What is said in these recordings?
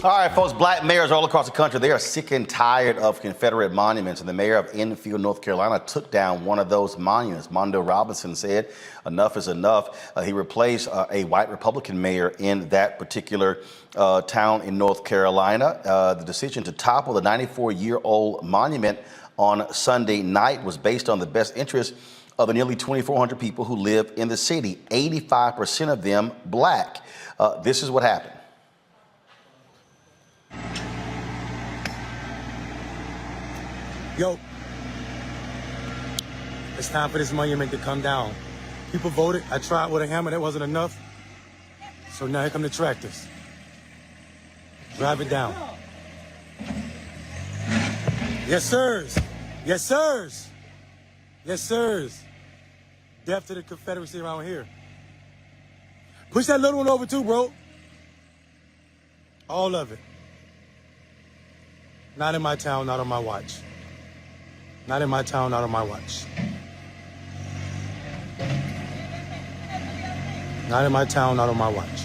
All right, folks, black mayors all across the country, they are sick and tired of Confederate monuments. And the mayor of Enfield, North Carolina, took down one of those monuments. Mondale Robinson said enough is enough. He replaced a white Republican mayor in that particular town in North Carolina. The decision to topple the 94-year-old monument on Sunday night was based on the best interest of the nearly 2,400 people who live in the city, 85% of them black. This is what happened. Yo, it's time for this monument to come down. People voted. I tried with a hammer. That wasn't enough. So now here come the tractors. Drive it down. Yes, sirs. Yes, sirs. Yes, sirs. Death to the Confederacy around here. Push that little one over too, bro. All of it. Not in my town, not on my watch. Not in my town, not on my watch. Not in my town, not on my watch.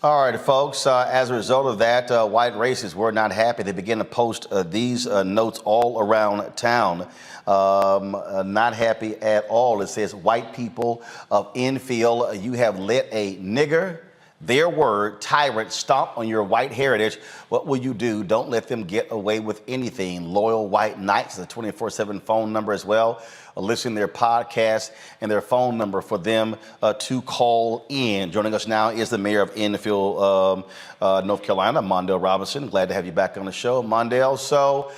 All right, folks, as a result of that, white racists were not happy. They began to post these notes all around town. Not happy at all. It says, white people of Enfield, you have let a nigger, their word, tyrant, stomp on your white heritage. What will you do? Don't let them get away with anything. Loyal White Knights, the 24/7 phone number as well. Listen to their podcast and their phone number for them to call in. Joining us now is the mayor of Enfield, North Carolina, Mondale Robinson. Glad to have you back on the show, Mondale. So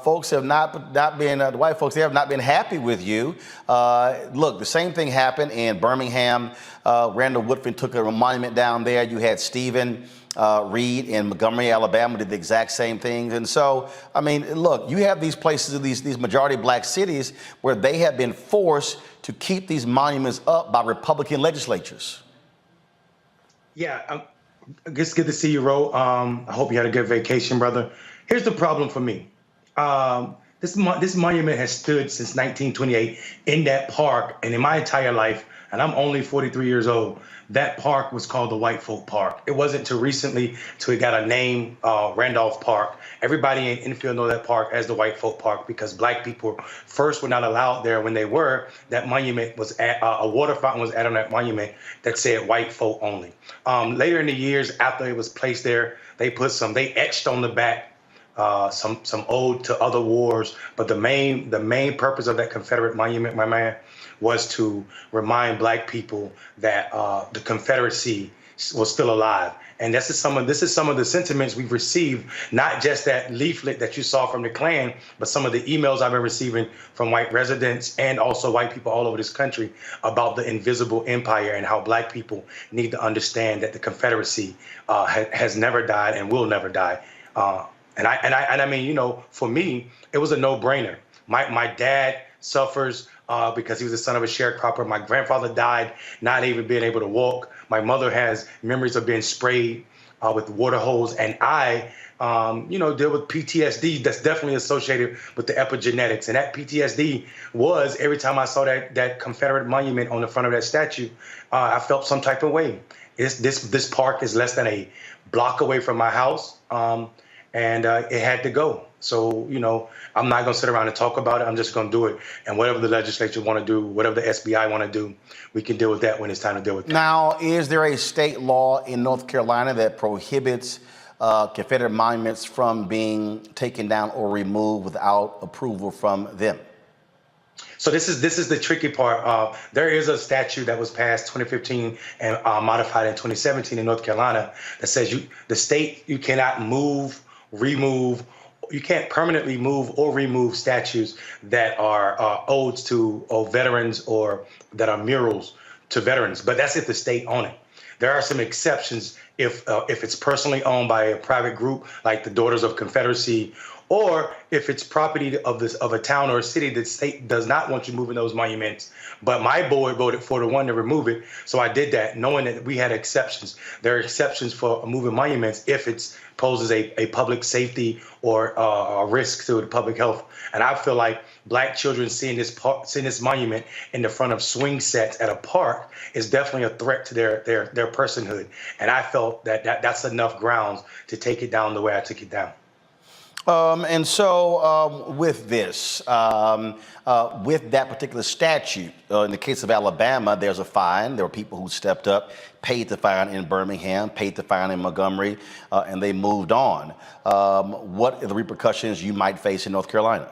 folks have not been, the white folks, they have not been happy with you. Look, the same thing happened in Birmingham. Randall Woodfin took a monument down there. You had Stephen Reed in Montgomery, Alabama, did the exact same thing. And so, I mean, look, you have these places, these majority black cities where they have been forced to keep these monuments up by Republican legislatures. Yeah, it's good to see you, Ro. I hope you had a good vacation, brother. Here's the problem for me. This monument has stood since 1928 in that park, and in my entire life, and I'm only 43 years old, that park was called the White Folk Park. It wasn't until recently till it got a name, Randolph Park. Everybody in Enfield know that park as the White Folk Park because black people first were not allowed there. When they were, that monument was a water fountain was added on that monument that said white folk only. Later in the years, after it was placed there, they etched on the back some ode to other wars. But the main purpose of that Confederate monument, my man, was to remind black people that the Confederacy was still alive. And this is some of the sentiments we've received, not just that leaflet that you saw from the Klan, but some of the emails I've been receiving from white residents and also white people all over this country about the invisible empire and how black people need to understand that the Confederacy has never died and will never die. And I mean, you know, for me, it was a no-brainer. My dad suffers because he was the son of a sharecropper. My grandfather died not even being able to walk. My mother has memories of being sprayed with water hose. And I, deal with PTSD that's definitely associated with the epigenetics. And that PTSD was every time I saw that Confederate monument on the front of that statue, I felt some type of way. This park is less than a block away from my house. And it had to go. So, you know, I'm not going to sit around and talk about it. I'm just going to do it. And whatever the legislature want to do, whatever the SBI want to do, we can deal with that when it's time to deal with that. Now, is there a state law in North Carolina that prohibits Confederate monuments from being taken down or removed without approval from them? So this is the tricky part. There is a statute that was passed 2015 and modified in 2017 in North Carolina that says you cannot you can't permanently move or remove statues that are odes to veterans or that are murals to veterans. But that's if the state own it. There are some exceptions if it's personally owned by a private group like the Daughters of Confederacy or if it's property of a town or a city that state does not want you moving those monuments, but my board voted 4-1 to remove it. So I did that, knowing that we had exceptions. There are exceptions for moving monuments if it poses a public safety or a risk to the public health. And I feel like Black children seeing this monument in the front of swing sets at a park is definitely a threat to their personhood. And I felt that's enough grounds to take it down the way I took it down. And so with this, with that particular statute, in the case of Alabama, there's a fine. There were people who stepped up, paid the fine in Birmingham, paid the fine in Montgomery, and they moved on. What are the repercussions you might face in North Carolina?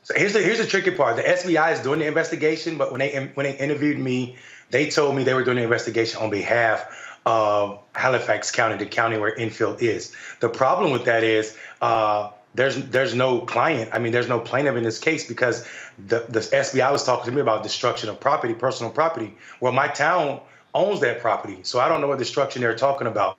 So here's the tricky part. The SBI is doing the investigation, but when they interviewed me, they told me they were doing the investigation on behalf of Halifax County, the county where Enfield is. The problem with that is there's no client. I mean, there's no plaintiff in this case because the SBI was talking to me about destruction of property, personal property. Well, my town owns that property, so I don't know what destruction they're talking about.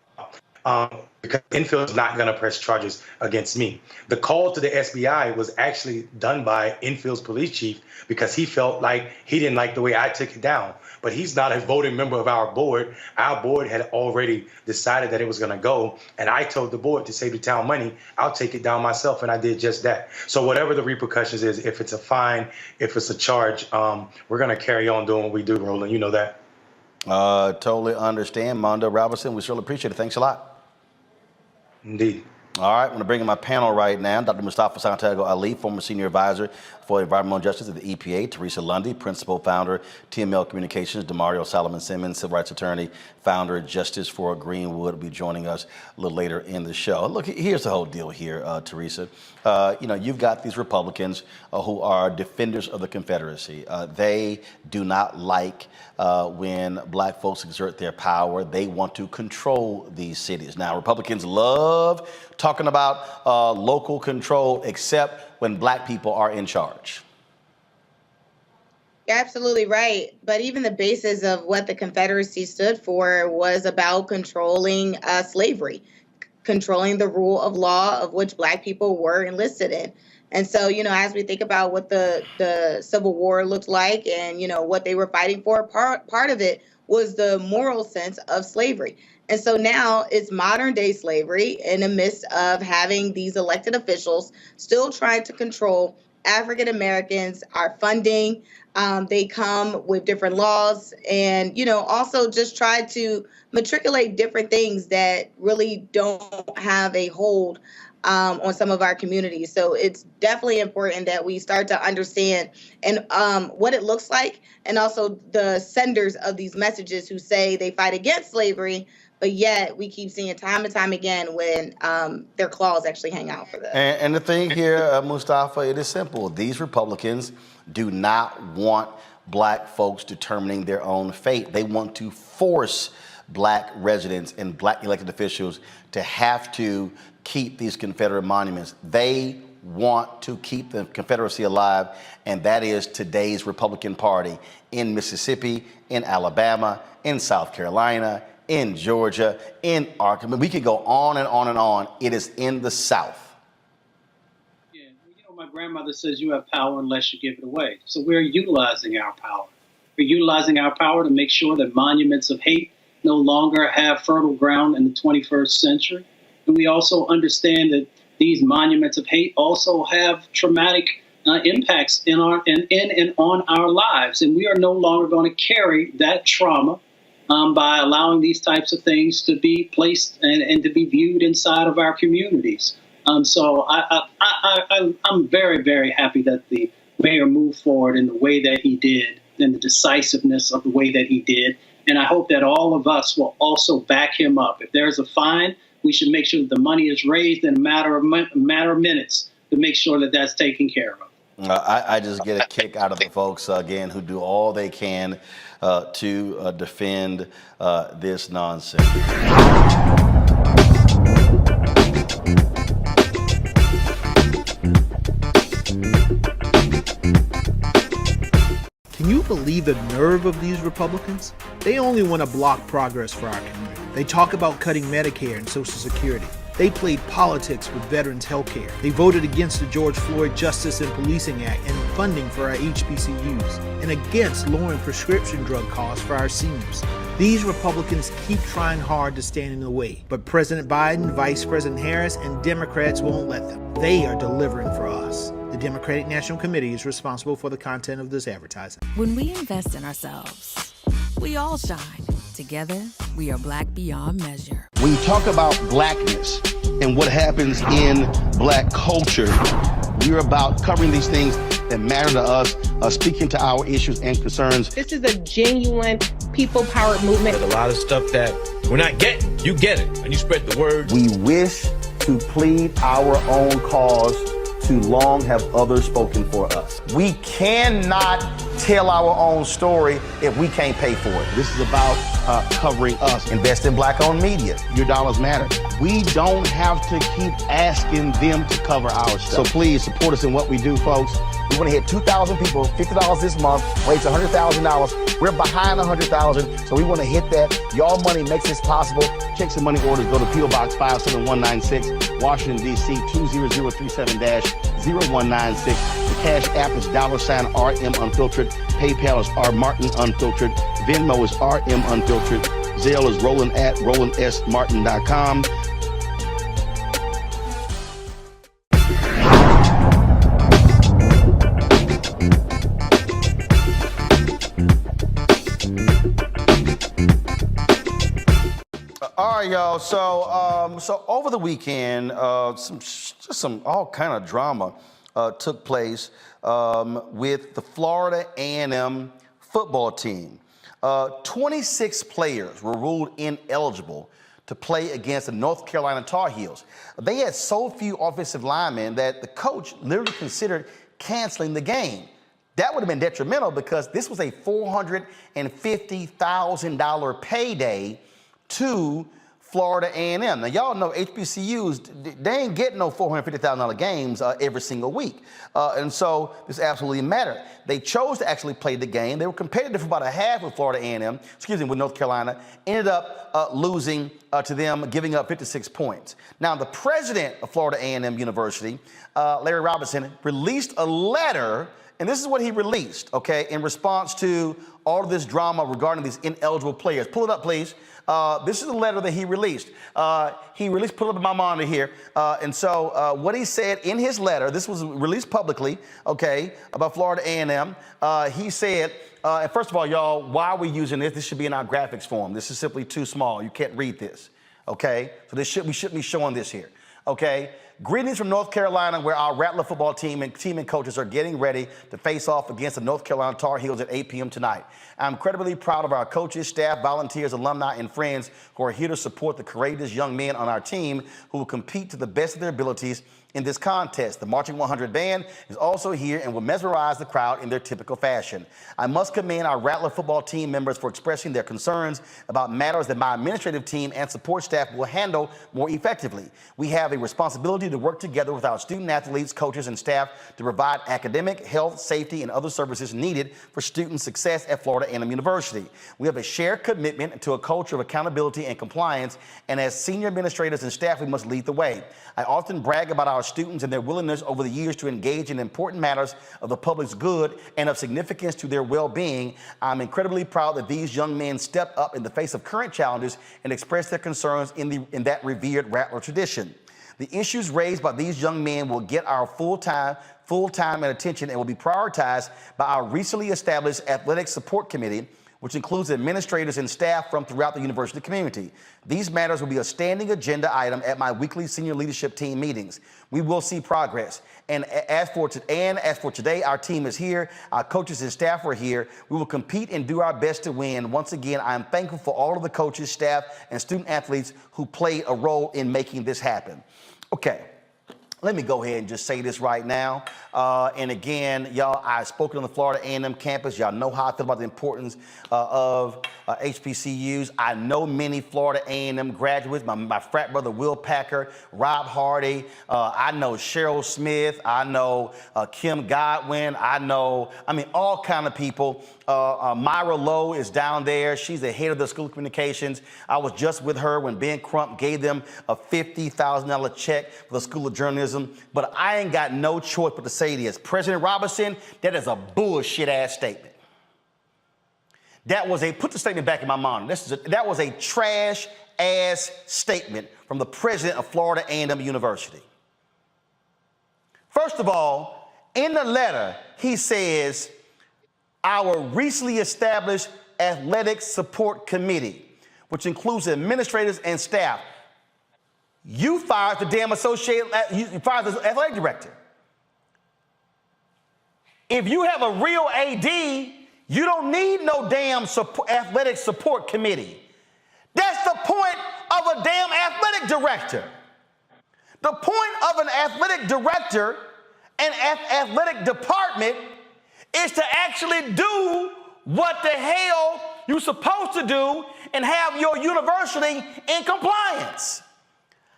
Because Enfield is not going to press charges against me. The call to the SBI was actually done by Enfield's police chief because he felt like he didn't like the way I took it down. But he's not a voting member of our board. Our board had already decided that it was going to go. And I told the board to save the town money, I'll take it down myself. And I did just that. So whatever the repercussions is, if it's a fine, if it's a charge, we're going to carry on doing what we do, Roland. You know that. Totally understand. Mondo Robinson, we surely appreciate it. Thanks a lot. Indeed. All right, I'm going to bring in my panel right now. Dr. Mustafa Santiago Ali, former senior advisor for environmental justice at the EPA. Teresa Lundy, principal founder, TML Communications. Demario Solomon Simmons, civil rights attorney, founder, Justice for Greenwood, will be joining us a little later in the show. Look, here's the whole deal here, Teresa. You've got these Republicans who are defenders of the Confederacy. They do not like when Black folks exert their power. They want to control these cities. Now, Republicans love talking about local control, except when Black people are in charge. You're absolutely right. But even the basis of what the Confederacy stood for was about controlling slavery, controlling the rule of law of which Black people were enlisted in. And so, as we think about what the Civil War looked like and, what they were fighting for, part of it was the moral sense of slavery. And so now it's modern day slavery in the midst of having these elected officials still trying to control African Americans, our funding. They come with different laws and, also just try to matriculate different things that really don't have a hold on some of our communities. So it's definitely important that we start to understand and what it looks like, and also the senders of these messages who say they fight against slavery, but yet we keep seeing time and time again when their claws actually hang out for them. And the thing here, Mustafa, it is simple. These Republicans do not want Black folks determining their own fate. They want to force Black residents and Black elected officials to have to keep these Confederate monuments. They want to keep the Confederacy alive, and that is today's Republican Party in Mississippi, in Alabama, in South Carolina, in Georgia, in Arkansas. We could go on and on and on. It is in the South. Yeah, my grandmother says you have power unless you give it away. So we're utilizing our power. We're utilizing our power to make sure that monuments of hate no longer have fertile ground in the 21st century. And we also understand that these monuments of hate also have traumatic impacts in and on our lives. And we are no longer going to carry that trauma by allowing these types of things to be placed and to be viewed inside of our communities. So I'm very, very happy that the mayor moved forward in the way that he did and the decisiveness of the way that he did. And I hope that all of us will also back him up. If there's a fine, we should make sure that the money is raised in a matter of minutes to make sure that that's taken care of. I just get a kick out of the folks, again, who do all they can to defend this nonsense. Can you believe the nerve of these Republicans? They only want to block progress for our community. They talk about cutting Medicare and Social Security. They played politics with veterans' health care. They voted against the George Floyd Justice and Policing Act and funding for our HBCUs, and against lowering prescription drug costs for our seniors. These Republicans keep trying hard to stand in the way, but President Biden, Vice President Harris, and Democrats won't let them. They are delivering for us. The Democratic National Committee is responsible for the content of this advertising. When we invest in ourselves, we all shine. Together, we are black beyond measure. When you talk about blackness and what happens in black culture, we're about covering these things that matter to us, speaking to our issues and concerns. This is a genuine people-powered movement. There's a lot of stuff that we're not getting. You get it, and you spread the word. We wish to plead our own cause. Too long have others spoken for us. We cannot tell our own story if we can't pay for it. This is about covering us. Invest in black-owned media. Your dollars matter. We don't have to keep asking them to cover our stuff. So please support us in what we do, folks. We want to hit 2,000 people, $50 this month, raise $100,000. We're behind 100,000, so we want to hit that. Y'all money makes this possible. Checks and money orders go to P.O. Box 57196, Washington, D.C. 20037-0196. The Cash App is $RM Unfiltered. PayPal is R Martin Unfiltered. Venmo is RM Unfiltered. Zelle is Roland at RolandSMartin.com. All right, y'all. So over the weekend, some all kind of drama took place with the Florida A&M football team. 26 players were ruled ineligible to play against the North Carolina Tar Heels. They had so few offensive linemen that the coach literally considered canceling the game. That would have been detrimental because this was a $450,000 payday to Florida A&M. Now, y'all know HBCUs, they ain't getting no $450,000 games every single week. And so this absolutely mattered. They chose to actually play the game. They were competitive for about a half with Florida A&M, with North Carolina, ended up losing to them, giving up 56 points. Now, the president of Florida A&M University, Larry Robinson, released a letter, and this is what he released, okay, in response to all of this drama regarding these ineligible players. Pull it up, please. This is the letter that he released. Put it up in my monitor here. And so what he said in his letter, this was released publicly, okay, about Florida A&M. He said, and first of all, y'all, why are we using this? This should be in our graphics form. This is simply too small. You can't read this, okay? So we shouldn't be showing this here, okay? Greetings from North Carolina, where our Rattler football team and coaches are getting ready to face off against the North Carolina Tar Heels at 8 p.m. tonight. I'm incredibly proud of our coaches, staff, volunteers, alumni, and friends who are here to support the courageous young men on our team who will compete to the best of their abilities in this contest. The Marching 100 band is also here and will mesmerize the crowd in their typical fashion. I must commend our Rattler football team members for expressing their concerns about matters that my administrative team and support staff will handle more effectively. We have a responsibility to work together with our student athletes, coaches, and staff to provide academic, health, safety, and other services needed for student success at Florida A&M University. We have a shared commitment to a culture of accountability and compliance, and as senior administrators and staff, we must lead the way. I often brag about our students and their willingness over the years to engage in important matters of the public's good and of significance to their well-being. I'm incredibly proud that these young men stepped up in the face of current challenges and expressed their concerns in that revered Rattler tradition. The issues raised by these young men will get our full time and attention and will be prioritized by our recently established athletic support committee, which includes administrators and staff from throughout the university community. These matters will be a standing agenda item at my weekly senior leadership team meetings. We will see progress. And as for today, our team is here. Our coaches and staff are here. We will compete and do our best to win. Once again, I am thankful for all of the coaches, staff, and student athletes who played a role in making this happen. Okay. Let me go ahead and just say this right now. And again, y'all, I've spoken on the Florida A&M campus. Y'all know how I feel about the importance of HBCUs. I know many Florida A&M graduates, my frat brother Will Packer, Rob Hardy. I know Cheryl Smith. I know Kim Godwin. I mean, all kind of people. Myra Lowe is down there. She's the head of the School of Communications. I was just with her when Ben Crump gave them a $50,000 check for the School of Journalism. But I ain't got no choice but to say this. President Robinson, that is a bullshit ass statement. That was put the statement back in my mind. That was a trash ass statement from the president of Florida A&M University. First of all, in the letter, he says, our recently established athletic support committee, which includes administrators and staff. You fired the damn you fired the athletic director. If you have a real AD, you don't need no damn athletic support committee. That's the point of a damn athletic director. The point of an athletic director and athletic department is to actually do what the hell you're supposed to do and have your university in compliance.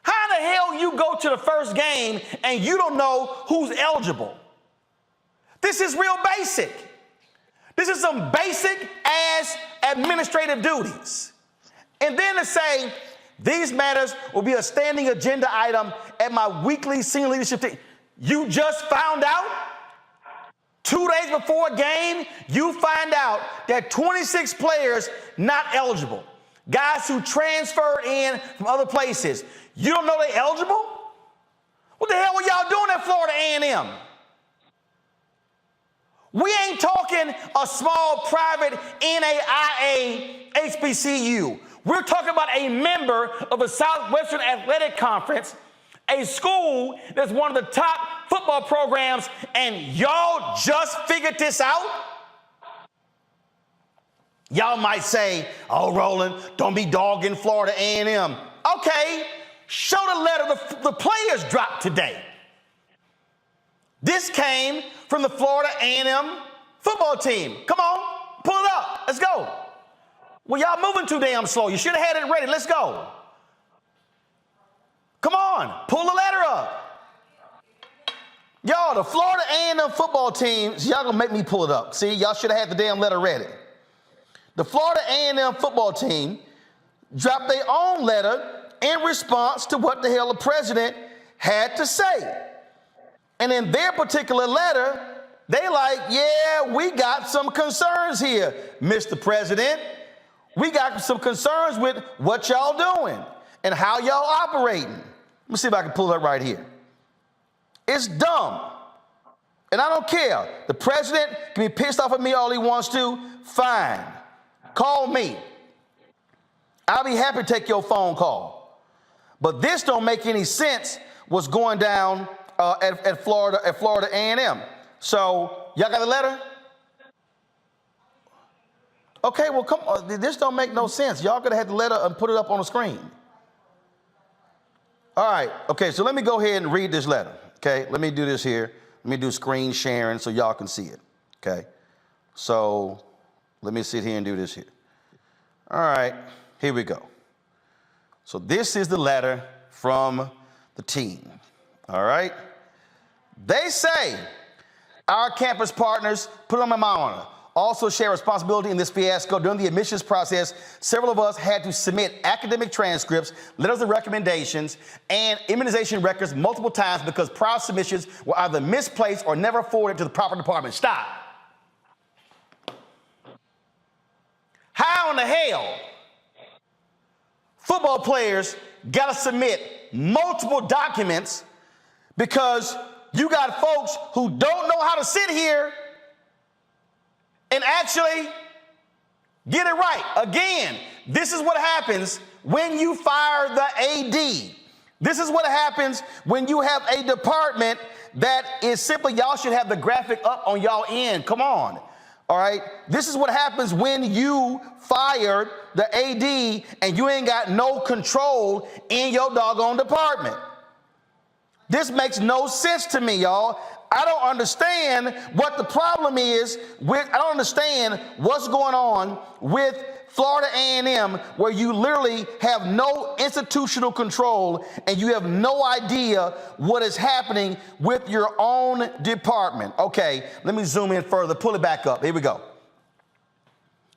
How the hell you go to the first game and you don't know who's eligible? This is real basic. This is some basic ass administrative duties. And then to say, these matters will be a standing agenda item at my weekly senior leadership team. You just found out 2 days before a game, you find out that 26 players not eligible. Guys who transferred in from other places. You don't know they're eligible? What the hell were y'all doing at Florida A&M? We ain't talking a small private NAIA HBCU. We're talking about a member of the Southwestern Athletic Conference, a school that's one of the top football programs, and y'all just figured this out? Y'all might say, oh, Roland, don't be dogging Florida A&M. Okay, show the letter the players dropped today. This came from the Florida A&M football team. Come on, pull it up. Let's go. Well, y'all moving too damn slow. You should have had it ready. Let's go. Come on, pull the letter up. Y'all, the Florida A&M football team, y'all gonna make me pull it up. See, y'all should have had the damn letter ready. The Florida A&M football team dropped their own letter in response to what the hell the president had to say. And in their particular letter, they like, yeah, we got some concerns here, Mr. President. We got some concerns with what y'all doing and how y'all operating. Let me see if I can pull it up right here. It's dumb. And I don't care. The president can be pissed off at me all he wants to. Fine. Call me. I'll be happy to take your phone call. But this don't make any sense what's going down at Florida A&M. So y'all got a letter? Okay, well, come on. This don't make no sense. Y'all could have had the letter and put it up on the screen. All right. Okay, so let me go ahead and read this letter. Okay, let me do this here. Let me do screen sharing so y'all can see it. Okay, so let me sit here and do this here. All right, here we go. So this is the letter from the team. All right. They say our campus partners put on my honor. Also share responsibility in this fiasco. During the admissions process, several of us had to submit academic transcripts, letters of recommendations, and immunization records multiple times because prior submissions were either misplaced or never forwarded to the proper department. Stop. How in the hell football players got to submit multiple documents because you got folks who don't know how to sit here and actually get it right? Again, this is what happens when you fire the AD. This is what happens when you have a department that is simply, y'all should have the graphic up on y'all end. Come on. All right. This is what happens when you fired the AD and you ain't got no control in your doggone department. This makes no sense to me, y'all. I don't understand what the problem is with, I don't understand what's going on with Florida A&M, where you literally have no institutional control and you have no idea what is happening with your own department. Okay, let me zoom in further, pull it back up. Here we go.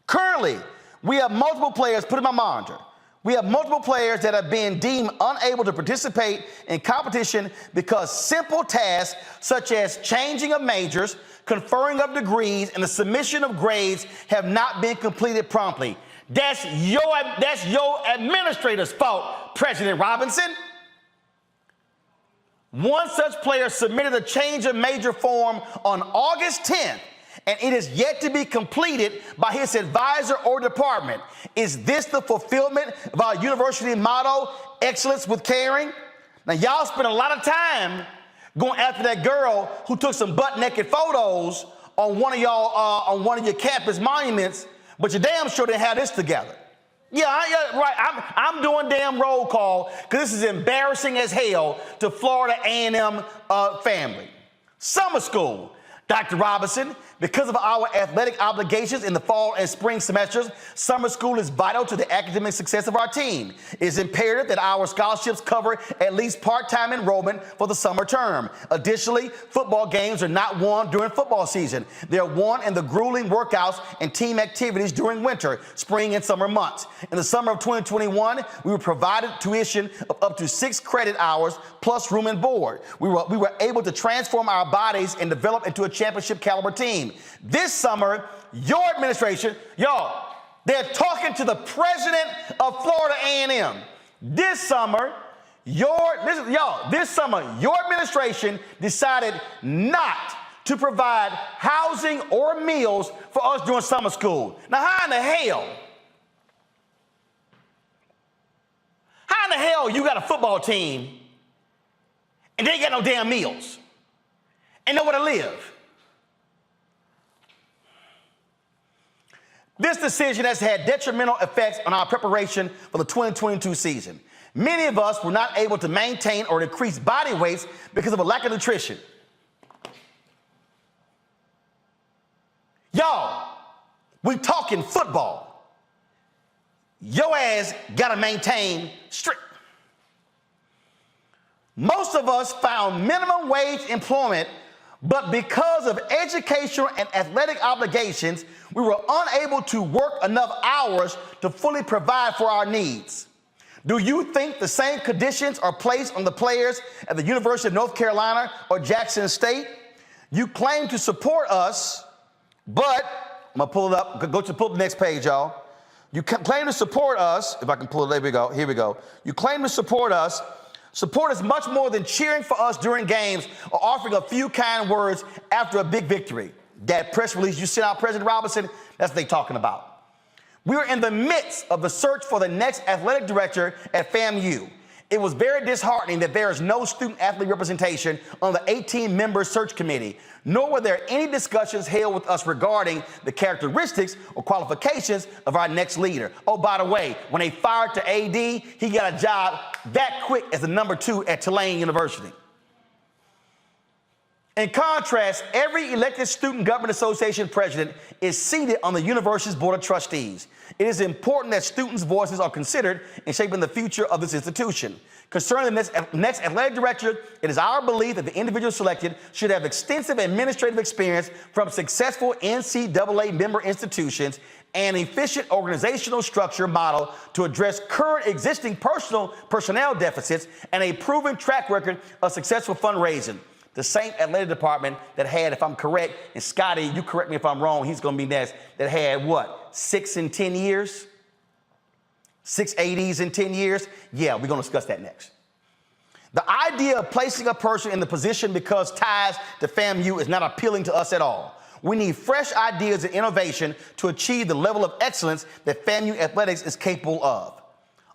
Currently, we have multiple players, put in my monitor. We have multiple players that are being deemed unable to participate in competition because simple tasks such as changing of majors, conferring of degrees, and the submission of grades have not been completed promptly. That's your administrator's fault, President Robinson. One such player submitted a change of major form on August 10th, and it is yet to be completed by his advisor or department. Is this the fulfillment of our university motto, excellence with caring? Now, y'all spend a lot of time going after that girl who took some butt-naked photos on one of your campus monuments, but you damn sure didn't have this together. Yeah, right. I'm doing damn roll call because this is embarrassing as hell to Florida A&M family. Summer school. Dr. Robinson, because of our athletic obligations in the fall and spring semesters, summer school is vital to the academic success of our team. It is imperative that our scholarships cover at least part-time enrollment for the summer term. Additionally, football games are not won during football season. They are won in the grueling workouts and team activities during winter, spring, and summer months. In the summer of 2021, we were provided tuition of up to 6 credit hours plus room and board. We were able to transform our bodies and develop into a championship caliber team. This summer, your administration, y'all, they're talking to the president of Florida A&M. This summer, your administration decided not to provide housing or meals for us during summer school. Now, how in the hell you got a football team and they ain't got no damn meals and nowhere to live? This decision has had detrimental effects on our preparation for the 2022 season. Many of us were not able to maintain or increase body weights because of a lack of nutrition. Y'all, we talking football. Your ass gotta maintain strict. Most of us found minimum wage employment, but because of educational and athletic obligations, we were unable to work enough hours to fully provide for our needs. Do you think the same conditions are placed on the players at the University of North Carolina or Jackson State? You claim to support us, but I'm gonna pull it up. Pull up the next page, y'all. You claim to support us. If I can pull it, there we go. Here we go. You claim to support us. Support is much more than cheering for us during games or offering a few kind words after a big victory. That press release you sent out, President Robinson, that's what they're talking about. We are in the midst of the search for the next athletic director at FAMU. It was very disheartening that there is no student-athlete representation on the 18-member search committee, nor were there any discussions held with us regarding the characteristics or qualifications of our next leader. Oh, by the way, when they fired the AD, he got a job that quick as the number 2 at Tulane University. In contrast, every elected Student Government Association president is seated on the university's board of trustees. It is important that students' voices are considered in shaping the future of this institution. Concerning the next athletic director, it is our belief that the individual selected should have extensive administrative experience from successful NCAA member institutions and efficient organizational structure model to address current existing personnel deficits and a proven track record of successful fundraising. The same athletic department that had, if I'm correct, and Scotty, you correct me if I'm wrong, he's going to be next, that had what, 6 in 10 years? 6 ADs in 10 years? Yeah, we're going to discuss that next. The idea of placing a person in the position because ties to FAMU is not appealing to us at all. We need fresh ideas and innovation to achieve the level of excellence that FAMU athletics is capable of.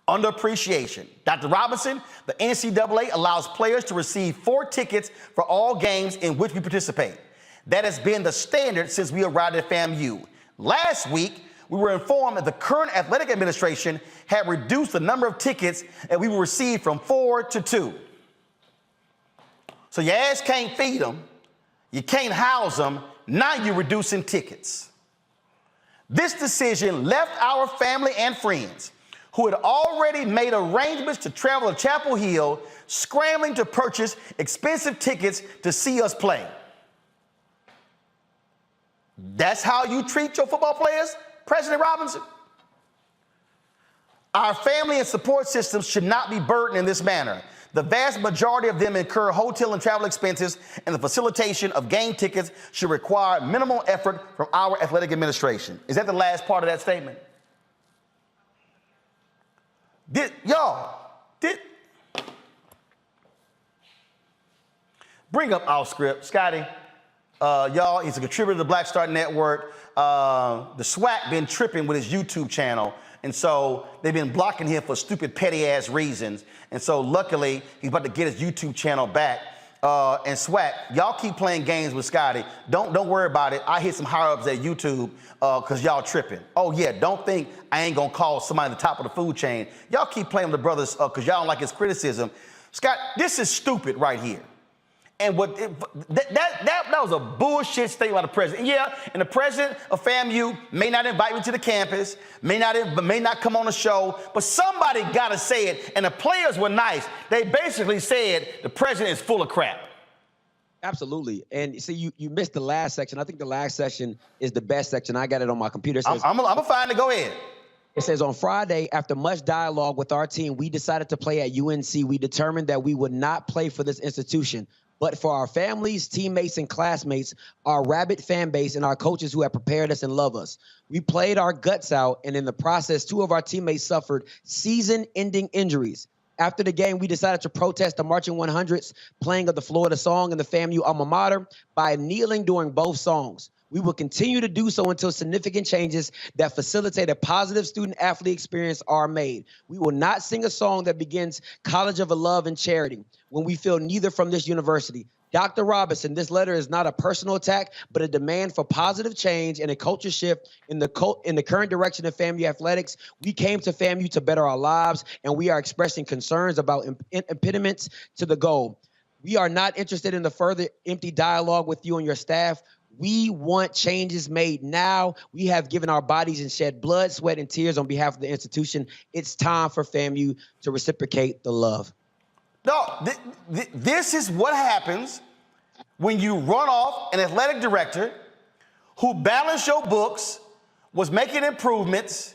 Underappreciation. Dr. Robinson, the NCAA allows players to receive 4 tickets for all games in which we participate. That has been the standard since we arrived at FAMU. Last week, we were informed that the current athletic administration had reduced the number of tickets that we will receive from 4 to 2. So your ass can't feed them. You can't house them. Now you're reducing tickets. This decision left our family and friends who had already made arrangements to travel to Chapel Hill scrambling to purchase expensive tickets to see us play. That's how you treat your football players, President Robinson? Our family and support systems should not be burdened in this manner. The vast majority of them incur hotel and travel expenses, and the facilitation of game tickets should require minimal effort from our athletic administration. Is that the last part of that statement? Bring up our script, Scotty. Y'all, he's a contributor to the Black Star Network. The SWAC been tripping with his YouTube channel. And so they've been blocking him for stupid, petty-ass reasons. And so luckily, he's about to get his YouTube channel back. And SWAC, y'all keep playing games with Scotty. Don't worry about it. I hit some higher-ups at YouTube because y'all tripping. Oh, yeah, don't think I ain't going to call somebody at the top of the food chain. Y'all keep playing with the brothers because y'all don't like his criticism. Scott, this is stupid right here. And that was a bullshit statement by the president. Yeah, and the president of FAMU may not invite me to the campus, may not come on the show, but somebody got to say it. And the players were nice. They basically said the president is full of crap. Absolutely. And see, you missed the last section. I think the last section is the best section. I got it on my computer. I'm going to find it. Go ahead. It says, on Friday, after much dialogue with our team, we decided to play at UNC. We determined that we would not play for this institution, but for our families, teammates, and classmates, our rabid fan base, and our coaches who have prepared us and love us. We played our guts out, and in the process, 2 of our teammates suffered season-ending injuries. After the game, we decided to protest the Marching 100's playing of the Florida song in the FAMU alma mater by kneeling during both songs. We will continue to do so until significant changes that facilitate a positive student-athlete experience are made. We will not sing a song that begins College of Love and Charity when we feel neither from this university. Dr. Robinson, this letter is not a personal attack, but a demand for positive change and a culture shift in the current direction of FAMU athletics. We came to FAMU to better our lives, and we are expressing concerns about impediments to the goal. We are not interested in the further empty dialogue with you and your staff. We want changes made now. We have given our bodies and shed blood, sweat, and tears on behalf of the institution. It's time for FAMU to reciprocate the love. No, this is what happens when you run off an athletic director who balanced your books, was making improvements,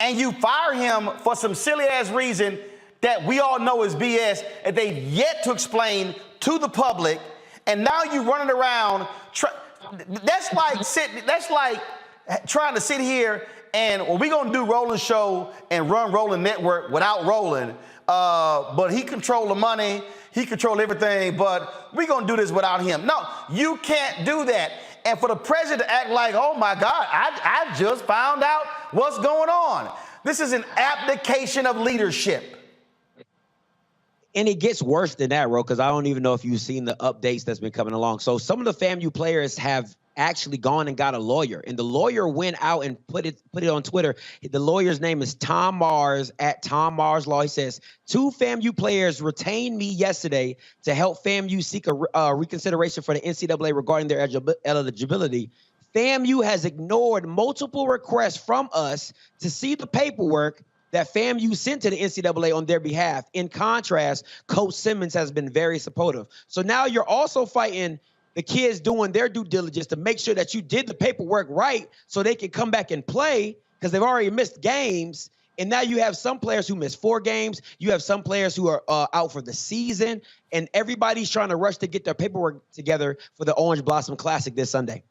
and you fire him for some silly-ass reason that we all know is BS, and they've yet to explain to the public, and now you running around. That's like trying to sit here and we're going to do Roland's show and run Roland Network without Roland. But he control the money, he control everything, but we're going to do this without him. No, you can't do that. And for the president to act like, oh my God, I just found out what's going on. This is an abdication of leadership. And it gets worse than that, Ro, because I don't even know if you've seen the updates that's been coming along. So some of the FAMU players have actually gone and got a lawyer, and the lawyer went out and put it on Twitter. The lawyer's name is Tom Mars at Tom Mars Law. He says, 2 FAMU players retained me yesterday to help FAMU seek a reconsideration for the NCAA regarding their eligibility. FAMU has ignored multiple requests from us to see the paperwork that FAMU sent to the NCAA on their behalf. In contrast, Coach Simmons has been very supportive. So now you're also fighting the kids doing their due diligence to make sure that you did the paperwork right so they can come back and play because they've already missed games. And now you have some players who missed 4 games. You have some players who are out for the season. And everybody's trying to rush to get their paperwork together for the Orange Blossom Classic this Sunday.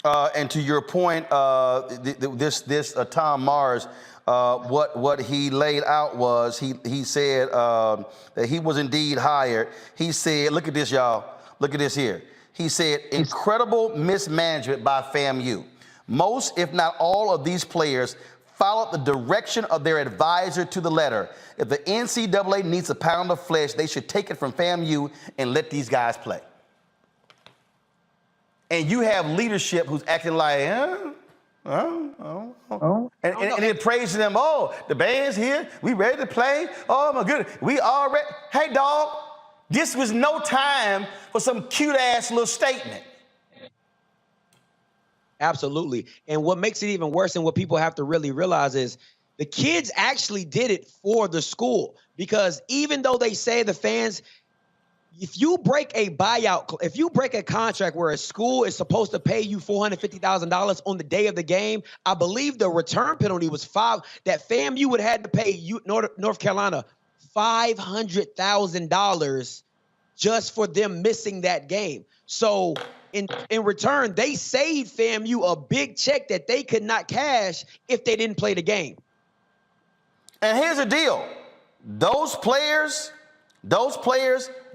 And to your point, this Tom Mars, what he laid out was he said that he was indeed hired. He said, look at this, y'all. Look at this here. He said, incredible mismanagement by FAMU. Most, if not all, of these players followed the direction of their advisor to the letter. If the NCAA needs a pound of flesh, they should take it from FAMU and let these guys play. And you have leadership who's acting like, and then praising them. Oh, the band's here. We ready to play. Oh, my goodness. We all ready. Hey, dog, This was no time for some cute-ass little statement. Absolutely. And what makes it even worse and what people have to really realize is the kids actually did it for the school, because even though they say the fans, if you break a buyout, if you break a contract where a school is supposed to pay you $450,000 on the day of the game, I believe the return penalty was that FAMU would have had to pay North Carolina $500,000 just for them missing that game. So in return, they saved FAMU a big check that they could not cash if they didn't play the game. And here's the deal. Those players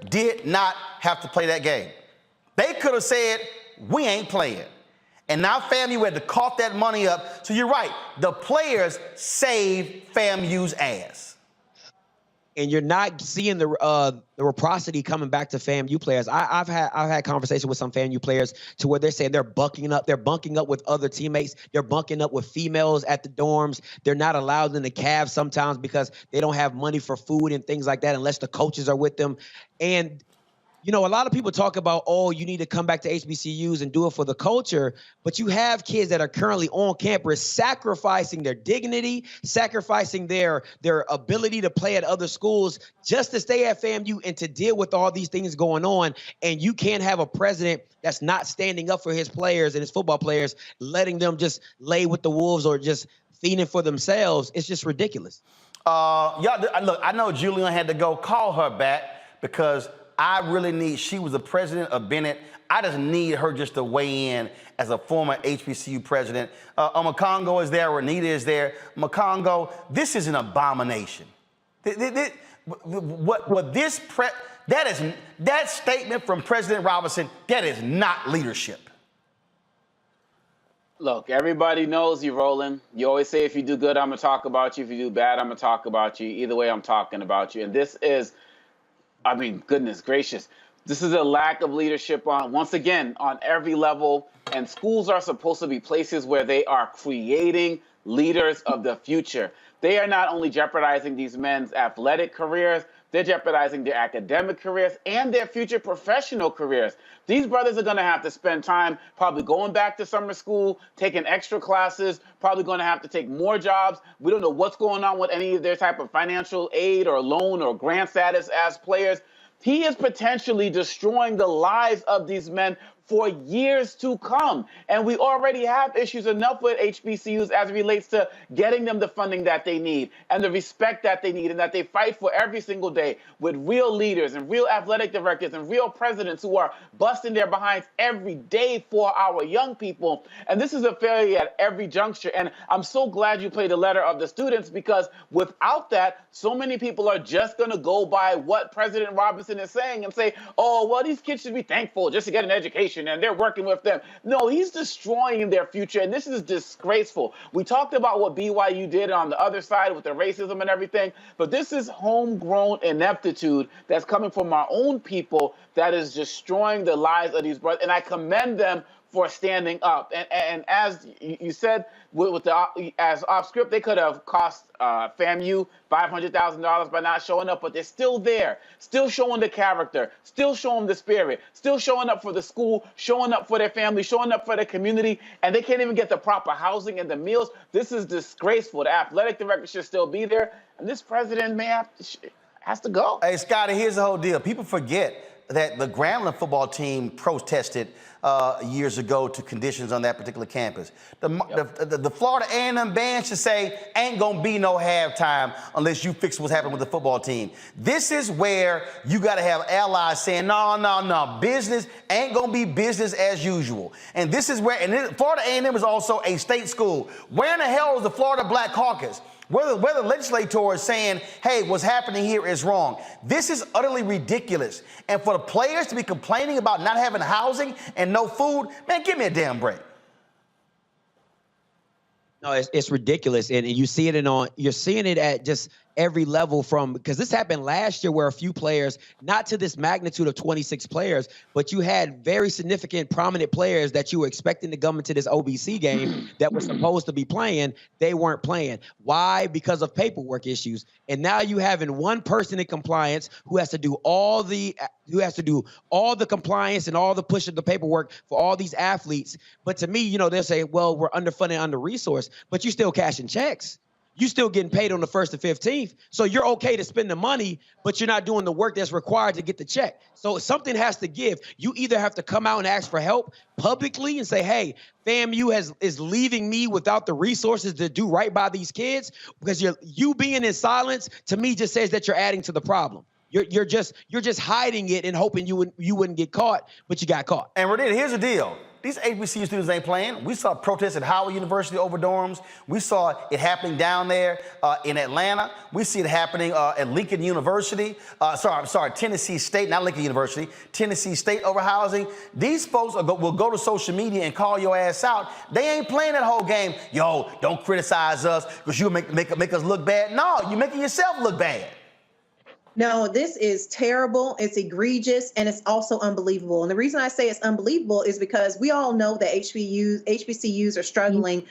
did not have to play that game. They could have said, we ain't playing. And now FAMU had to cough that money up. So you're right. The players saved FAMU's ass. And you're not seeing the reciprocity coming back to FAMU players. I've had conversations with some FAMU players to where they're saying they're bunking up with other teammates. They're bunking up with females at the dorms. They're not allowed in the cabs sometimes because they don't have money for food and things like that unless the coaches are with them. And you know, a lot of people talk about, oh, you need to come back to HBCUs and do it for the culture, but you have kids that are currently on campus sacrificing their dignity, sacrificing their ability to play at other schools just to stay at FAMU and to deal with all these things going on. And you can't have a president that's not standing up for his players and his football players, letting them just lay with the wolves or just feeding for themselves. It's just ridiculous. Y'all, look, I know Julian had to go. Call her back because I really need, she was the president of Bennett. I just need her just to weigh in as a former HBCU president. Makongo is there, Renita is there. Makongo, this is an abomination. That statement from President Robinson, that is not leadership. Look, everybody knows you, Roland. You always say if you do good, I'm going to talk about you. If you do bad, I'm going to talk about you. Either way, I'm talking about you. And this is, I mean, goodness gracious. This is a lack of leadership once again, on every level. And schools are supposed to be places where they are creating leaders of the future. They are not only jeopardizing these men's athletic careers, they're jeopardizing their academic careers and their future professional careers. These brothers are going to have to spend time probably going back to summer school, taking extra classes, probably going to have to take more jobs. We don't know what's going on with any of their type of financial aid or loan or grant status as players. He is potentially destroying the lives of these men for years to come. And we already have issues enough with HBCUs as it relates to getting them the funding that they need and the respect that they need and that they fight for every single day with real leaders and real athletic directors and real presidents who are busting their behinds every day for our young people. And this is a failure at every juncture. And I'm so glad you played the letter of the students, because without that, so many people are just going to go by what President Robinson is saying and say, oh, well, these kids should be thankful just to get an education and they're working with them. No, he's destroying their future, and this is disgraceful. We talked about what BYU did on the other side with the racism and everything, but this is homegrown ineptitude that's coming from our own people that is destroying the lives of these brothers, and I commend them for standing up. And as you said, as off script, they could have cost FAMU $500,000 by not showing up, but they're still there, still showing the character, still showing the spirit, still showing up for the school, showing up for their family, showing up for their community, and they can't even get the proper housing and the meals. This is disgraceful. The athletic director should still be there, and this president has to go. Hey, Scotty, here's the whole deal. People forget that the Grambling football team protested years ago to conditions on that particular campus. The Florida A&M band should say, ain't gonna be no halftime unless you fix what's happening with the football team. This is where you gotta have allies saying, no, business ain't gonna be business as usual. And this is where, and Florida A&M is also a state school. Where in the hell is the Florida Black Caucus? Where the legislator is saying, hey, what's happening here is wrong. This is utterly ridiculous. And for the players to be complaining about not having housing and no food, man, give me a damn break. No, it's ridiculous, and you see it you're seeing it at just every level because this happened last year where a few players, not to this magnitude of 26 players, but you had very significant, prominent players that you were expecting to come into this OVC game that were supposed to be playing. They weren't playing. Why? Because of paperwork issues. And now you having one person in compliance who has to do all the compliance and all the push of the paperwork for all these athletes. But to me, they'll say, well, we're underfunded, under-resourced, but you still cashing checks. You still getting paid on the 1st and 15th. So you're okay to spend the money, but you're not doing the work that's required to get the check. So something has to give. You either have to come out and ask for help publicly and say, hey, FAMU is leaving me without the resources to do right by these kids, because you being in silence to me just says that you're adding to the problem. You're just hiding it and hoping you wouldn't get caught, but you got caught. And Renee, here's the deal. These HBCU students ain't playing. We saw protests at Howard University over dorms. We saw it happening down there in Atlanta. We see it happening at Lincoln University. Tennessee State, not Lincoln University. Tennessee State over housing. These folks will go to social media and call your ass out. They ain't playing that whole game. Yo, don't criticize us because you'll make us look bad. No, you're making yourself look bad. No, this is terrible. It's egregious, and it's also unbelievable. And the reason I say it's unbelievable is because we all know that HBCUs are struggling,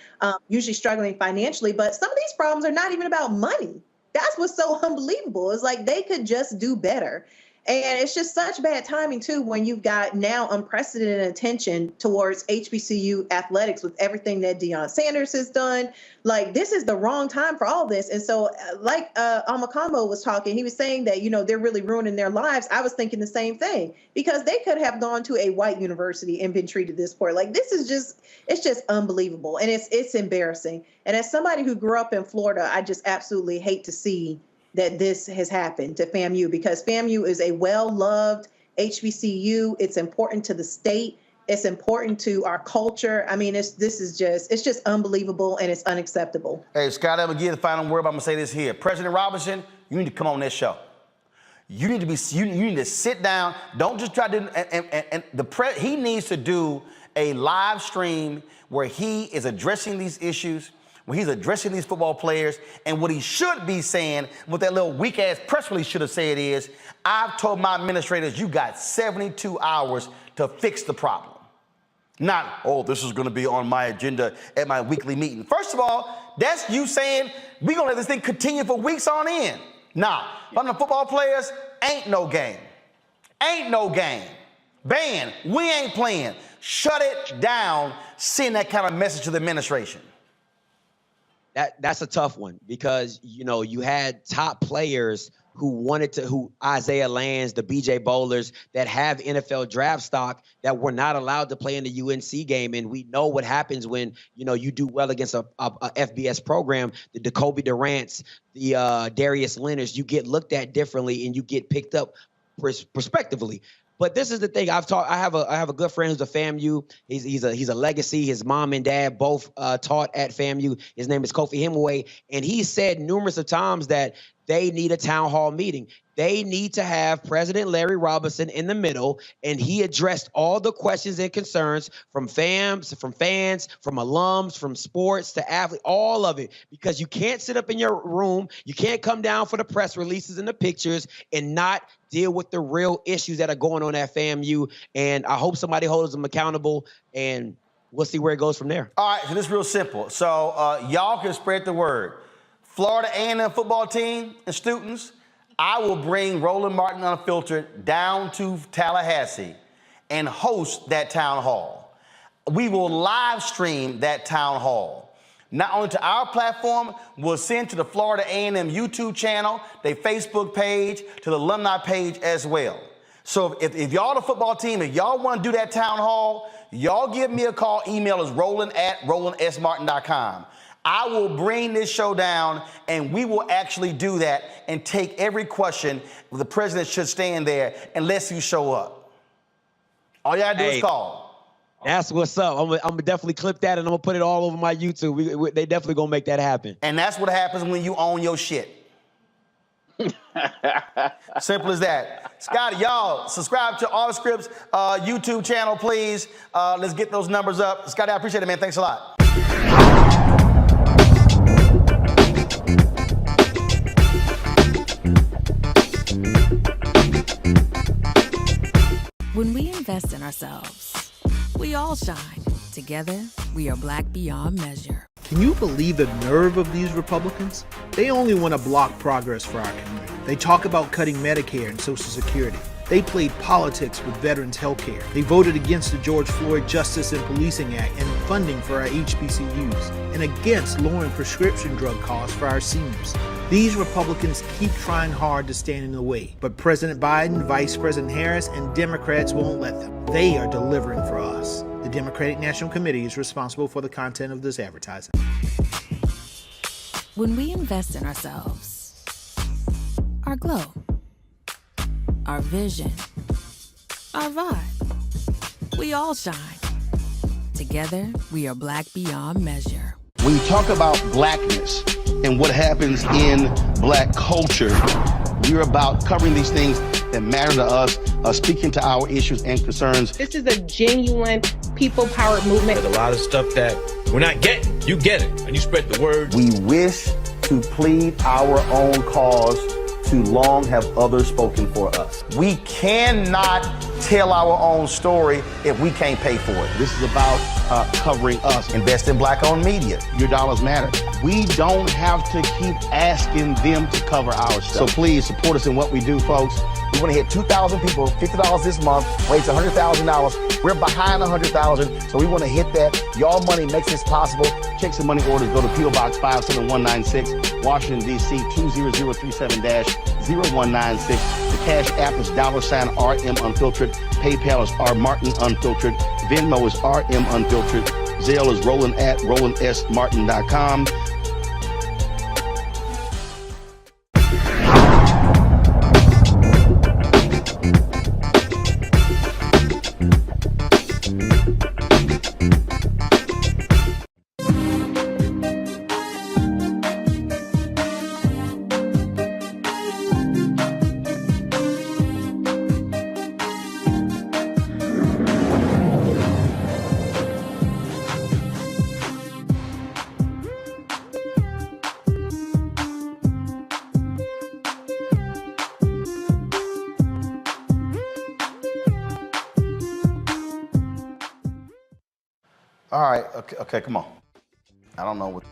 usually struggling financially, but some of these problems are not even about money. That's what's so unbelievable. It's like they could just do better. And it's just such bad timing, too, when you've got now unprecedented attention towards HBCU athletics with everything that Deion Sanders has done. Like, this is the wrong time for all this. And so, like Amakambo was talking, he was saying that, they're really ruining their lives. I was thinking the same thing, because they could have gone to a white university and been treated this poor. Like, this is it's just unbelievable. And it's embarrassing. And as somebody who grew up in Florida, I just absolutely hate to see that this has happened to FAMU, because FAMU is a well-loved HBCU. It's important to the state. It's important to our culture. I mean, it's just unbelievable, and it's unacceptable. Hey, Scott, I'm gonna give the final word, but I'm gonna say this here. President Robinson, you need to come on this show. You need to sit down. Don't just try to, he needs to do a live stream where he is addressing these issues, when he's addressing these football players, and what he should be saying, what that little weak-ass press release should have said is, I've told my administrators you got 72 hours to fix the problem. Not, oh, this is gonna be on my agenda at my weekly meeting. First of all, that's you saying, we're gonna let this thing continue for weeks on end. Nah, from the football players, ain't no game. Ain't no game. Ban, we ain't playing. Shut it down, send that kind of message to the administration. That's a tough one, because you had top players who Isaiah Lands, the BJ Bowlers, that have NFL draft stock that were not allowed to play in the UNC game. And we know what happens when you do well against a FBS program. The Jacoby Durants, the Darius Leonards, you get looked at differently and you get picked up prospectively. But this is the thing. I have a good friend who's a FAMU. He's a legacy. His mom and dad both taught at FAMU. His name is Kofi Hemingway, and he said numerous of times that they need a town hall meeting. They need to have President Larry Robinson in the middle, and he addressed all the questions and concerns from fans, from alums, from sports to athletes, all of it, because you can't sit up in your room, you can't come down for the press releases and the pictures and not deal with the real issues that are going on at FAMU. And I hope somebody holds them accountable, and we'll see where it goes from there. All right, so this is real simple. So y'all can spread the word. Florida A&M football team and students, I will bring Roland Martin Unfiltered down to Tallahassee and host that town hall. We will live stream that town hall. Not only to our platform, we'll send to the Florida A&M YouTube channel, their Facebook page, to the alumni page as well. So if y'all the football team, if y'all want to do that town hall, y'all give me a call. Email is roland@rolandsmartin.com. I will bring this show down, and we will actually do that and take every question. The president should stand there unless you show up. All you gotta do is call. That's what's up. I'm gonna definitely clip that, and I'm gonna put it all over my YouTube. They definitely gonna make that happen. And that's what happens when you own your shit. Simple as that. Scotty, y'all, subscribe to All the Scripts YouTube channel, please. Let's get those numbers up. Scotty, I appreciate it, man. Thanks a lot. invest in ourselves, we all shine. Together, we are Black beyond measure. Can you believe the nerve of these Republicans? They only want to block progress for our community. They talk about cutting Medicare and Social Security. They played politics with veterans' health care. They voted against the George Floyd Justice and Policing Act and funding for our HBCUs, and against lowering prescription drug costs for our seniors. These Republicans keep trying hard to stand in the way, but President Biden, Vice President Harris, and Democrats won't let them. They are delivering for us. The Democratic National Committee is responsible for the content of this advertising. When we invest in ourselves, our glow, our vision, our vibe, we all shine. Together, we are Black beyond measure. When you talk about blackness and what happens in black culture, we're about covering these things that matter to us, speaking to our issues and concerns. This is a genuine people-powered movement. There's a lot of stuff that we're not getting. You get it, and you spread the word. We wish to plead our own cause. Too long have others spoken for us. We cannot tell our own story if we can't pay for it. This is about covering us. Invest in black-owned media. Your dollars matter. We don't have to keep asking them to cover our stuff. So please support us in what we do, folks. We want to hit 2,000 people, $50 this month, raise $100,000. We're behind 100,000, so we want to hit that. Y'all money makes this possible. Checks and money orders go to P.O. Box 57196, Washington, D.C. 20037-0196. The Cash App is $RM Unfiltered. PayPal is R Martin Unfiltered. Venmo is RM Unfiltered. Zelle is Roland at RolandSMartin.com. All right, okay, come on. I don't know what.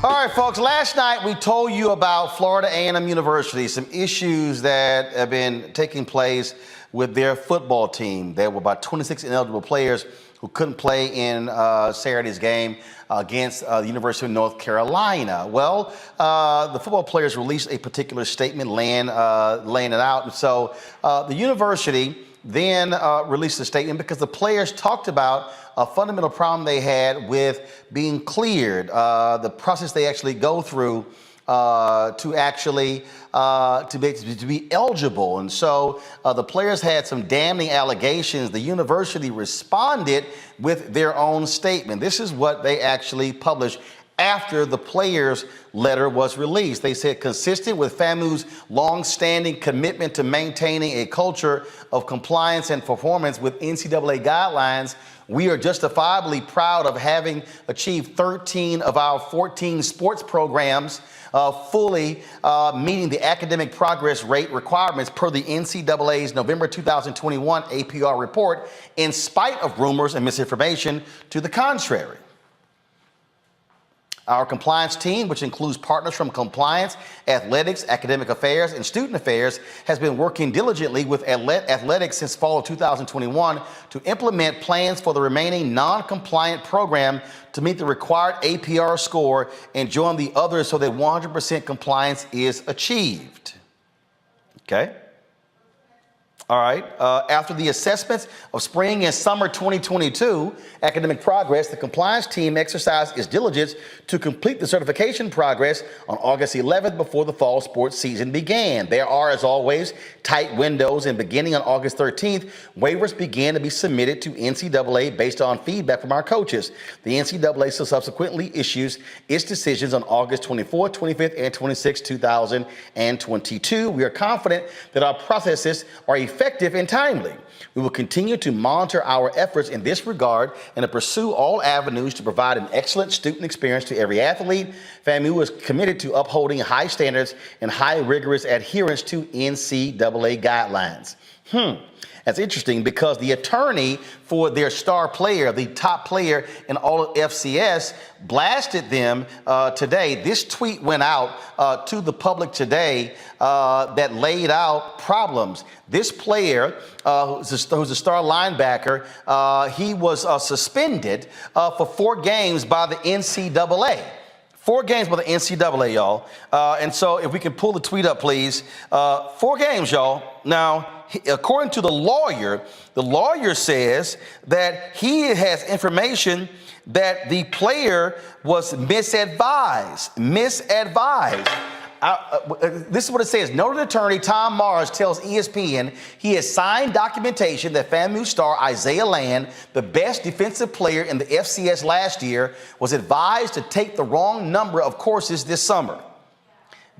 All right, folks, last night we told you about Florida A&M University, some issues that have been taking place with their football team. There were about 26 ineligible players who couldn't play in Saturday's game against the University of North Carolina. Well, the football players released a particular statement laying it out. And so the university then released a statement because the players talked about a fundamental problem they had with being cleared, the process they actually go through to actually to be eligible. And so the players had some damning allegations. The university responded with their own statement. This is what they actually published after the players' letter was released. They said, consistent with FAMU's long-standing commitment to maintaining a culture of compliance and performance with NCAA guidelines, we are justifiably proud of having achieved 13 of our 14 sports programs fully meeting the academic progress rate requirements per the NCAA's November 2021 APR report, in spite of rumors and misinformation to the contrary. Our compliance team, which includes partners from compliance, athletics, academic affairs, and student affairs, has been working diligently with athletics since fall of 2021 to implement plans for the remaining non-compliant program to meet the required APR score and join the others so that 100% compliance is achieved. Okay. All right. After the assessments of spring and summer 2022 academic progress, the compliance team exercised its diligence to complete the certification progress on August 11th before the fall sports season began. There are, as always, tight windows, and beginning on August 13th, waivers began to be submitted to NCAA based on feedback from our coaches. The NCAA subsequently issues its decisions on August 24th, 25th, and 26th, 2022. We are confident that our processes are effective effective and timely. We will continue to monitor our efforts in this regard and to pursue all avenues to provide an excellent student experience to every athlete. FAMU is committed to upholding high standards and high rigorous adherence to NCAA guidelines. That's interesting because the attorney for their star player, the top player in all of FCS, blasted them today. This tweet went out to the public today that laid out problems. This player, who's a star linebacker, he was suspended for 4 games by the NCAA. 4 games by the NCAA, y'all. And so if we can pull the tweet up, please. 4 games, y'all. Now, according to the lawyer says that he has information that the player was misadvised. This is what it says. Noted attorney Tom Mars tells ESPN he has signed documentation that FAMU star Isaiah Land, the best defensive player in the FCS last year, was advised to take the wrong number of courses this summer.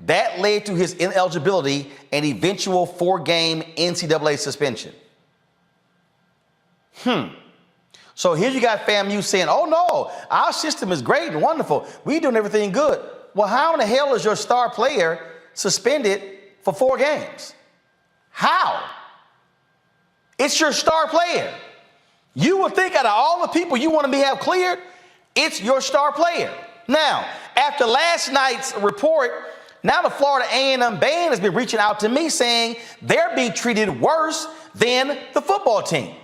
That led to his ineligibility and eventual 4-game NCAA suspension. So here you got FAMU saying, oh no, our system is great and wonderful. We're doing everything good. Well, how in the hell is your star player suspended for 4 games? How? It's your star player. You would think out of all the people you want to have cleared, it's your star player. Now, after last night's report, now the Florida A&M band has been reaching out to me saying they're being treated worse than the football team.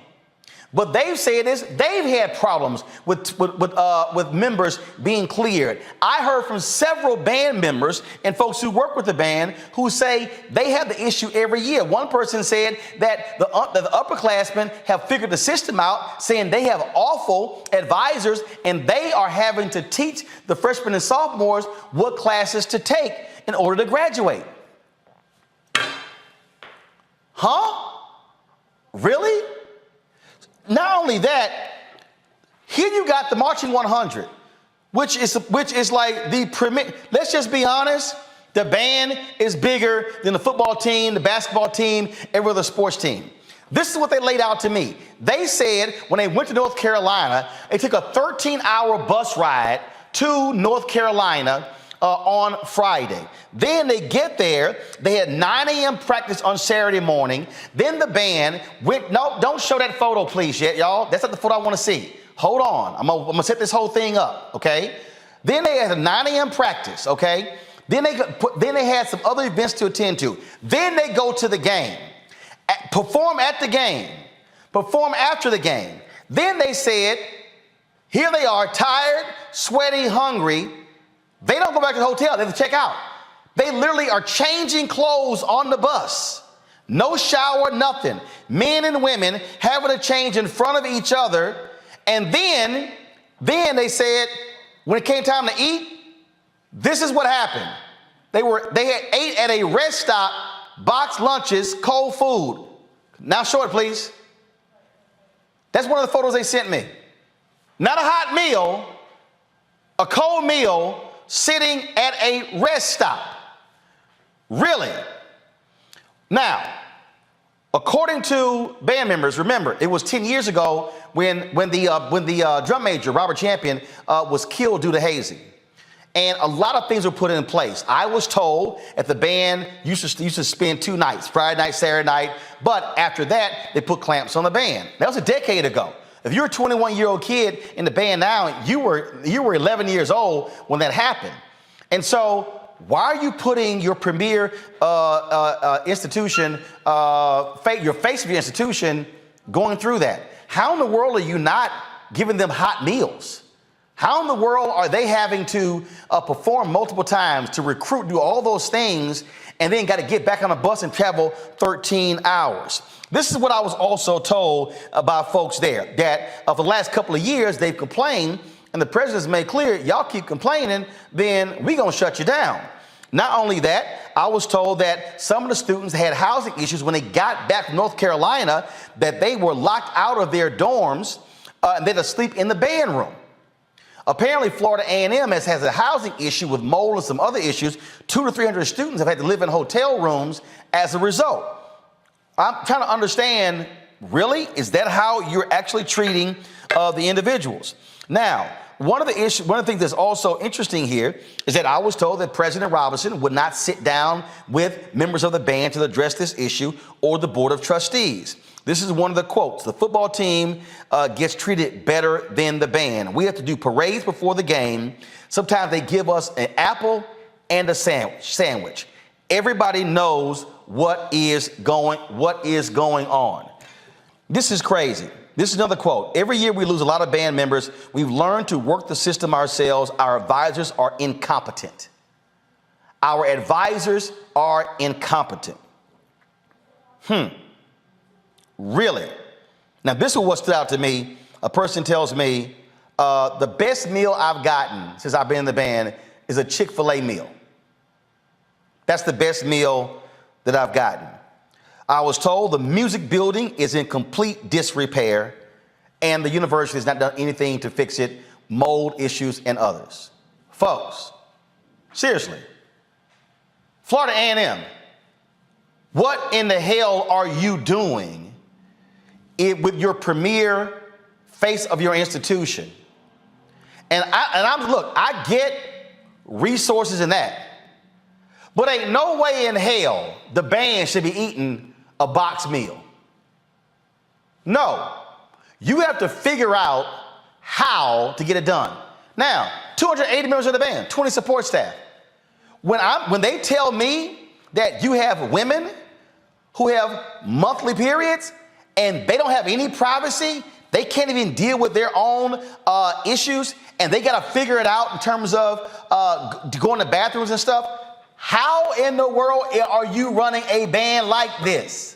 But they've said is they've had problems with members being cleared. I heard from several band members and folks who work with the band who say they have the issue every year. One person said that the upperclassmen have figured the system out, saying they have awful advisors and they are having to teach the freshmen and sophomores what classes to take in order to graduate. Huh? Really? Not only that, here you got the Marching 100, which is like the premier. Let's just be honest. The band is bigger than the football team, the basketball team, every other sports team. This is what they laid out to me. They said when they went to North Carolina, they took a 13-hour bus ride to North Carolina on Friday. Then they get there, they had 9 a.m. practice on Saturday morning. Then the band went, no, don't show that photo please yet, y'all. That's not the photo I want to see. Hold on, I'm gonna set this whole thing up, okay? Then they had a 9 a.m. practice, okay? Then they had some other events to attend to. Then they go to the game, perform at the game, perform after the game. Then they said, here they are, tired, sweaty, hungry. They don't go back to the hotel. They have to check out. They literally are changing clothes on the bus. No shower, nothing. Men and women having to change in front of each other. And then they said, when it came time to eat, this is what happened. They had ate at a rest stop, boxed lunches, cold food. Now show it, please. That's one of the photos they sent me. Not a hot meal, a cold meal, sitting at a rest stop. Really? Now, according to band members, remember, it was 10 years ago when the drum major, Robert Champion, was killed due to hazing. And a lot of things were put in place. I was told that the band used to spend 2 nights, Friday night, Saturday night, but after that, they put clamps on the band. That was a decade ago. If you're a 21-year-old kid in the band now, you were 11 years old when that happened. And so why are you putting your premier institution, your face of your institution, going through that? How in the world are you not giving them hot meals? How in the world are they having to perform multiple times to recruit, do all those things, and then got to get back on a bus and travel 13 hours? This is what I was also told about folks there, that for the last couple of years, they've complained, and the president's made clear, y'all keep complaining, then we gonna shut you down. Not only that, I was told that some of the students had housing issues when they got back from North Carolina, that they were locked out of their dorms and they had to sleep in the band room. Apparently, Florida A&M has a housing issue with mold and some other issues. 200 to 300 students have had to live in hotel rooms as a result. I'm trying to understand, really? Is that how you're actually treating the individuals? Now, one of the things that's also interesting here is that I was told that President Robinson would not sit down with members of the band to address this issue or the Board of Trustees. This is one of the quotes. The football team gets treated better than the band. We have to do parades before the game. Sometimes they give us an apple and a sandwich. Everybody knows what is going on. This is crazy. This is another quote. Every year we lose a lot of band members. We've learned to work the system ourselves. Our advisors are incompetent. Our advisors are incompetent. Really? Now, this is what stood out to me. A person tells me, the best meal I've gotten since I've been in the band is a Chick-fil-A meal. That's the best meal that I've gotten. I was told the music building is in complete disrepair and the university has not done anything to fix it, mold issues and others. Folks, seriously, Florida A&M, what in the hell are you doing with your premier face of your institution? And I get resources in that, but ain't no way in hell the band should be eating a box meal. No, you have to figure out how to get it done. Now, 280 members of the band, 20 support staff. When they tell me that you have women who have monthly periods and they don't have any privacy, they can't even deal with their own issues, and they got to figure it out in terms of going to bathrooms and stuff. How in the world are you running a band like this?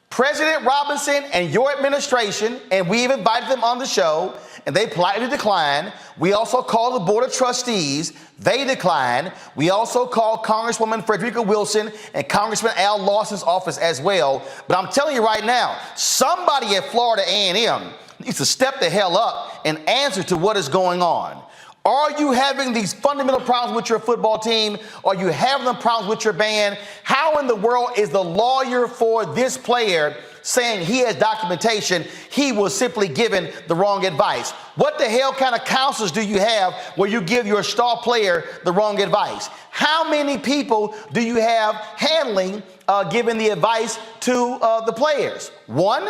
President Robinson and your administration, and we've invited them on the show, and they politely declined. We also called the Board of Trustees. They declined. We also called Congresswoman Frederica Wilson and Congressman Al Lawson's office as well. But I'm telling you right now, somebody at Florida A&M needs to step the hell up and answer to what is going on. Are you having these fundamental problems with your football team? Are you having the problems with your band? How in the world is the lawyer for this player saying he has documentation? He was simply given the wrong advice. What the hell kind of counselors do you have where you give your star player the wrong advice? How many people do you have handling, giving the advice to the players? One?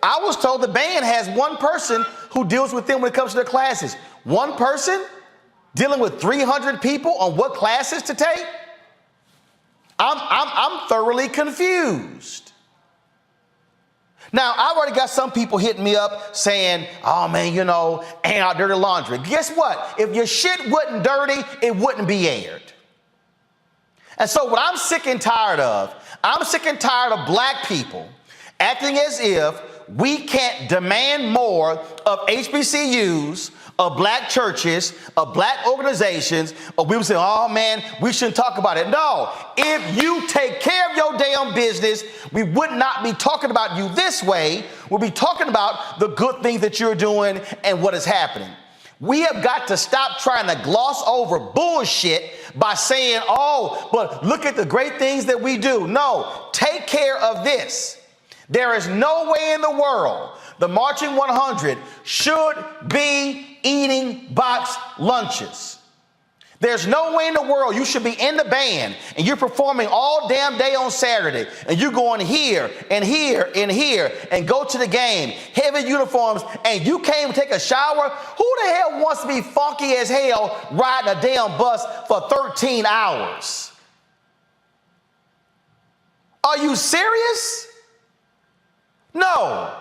I was told the band has one person who deals with them when it comes to their classes. One person dealing with 300 people on what classes to take? I'm thoroughly confused. Now, I've already got some people hitting me up saying, oh man, ain't our dirty laundry. Guess what? If your shit wasn't dirty, it wouldn't be aired. And so what I'm sick and tired of black people acting as if we can't demand more of HBCUs, of black churches, of black organizations, or we would say, oh man, we shouldn't talk about it. No, if you take care of your damn business, we would not be talking about you this way. We'll be talking about the good things that you're doing and what is happening. We have got to stop trying to gloss over bullshit by saying, oh, but look at the great things that we do. No, take care of this. There is no way in the world the Marching 100 should be eating box lunches. There's no way in the world you should be in the band and you're performing all damn day on Saturday and you're going here and here and here and go to the game, heavy uniforms, and you can't even take a shower. Who the hell wants to be funky as hell riding a damn bus for 13 hours? Are you serious? No.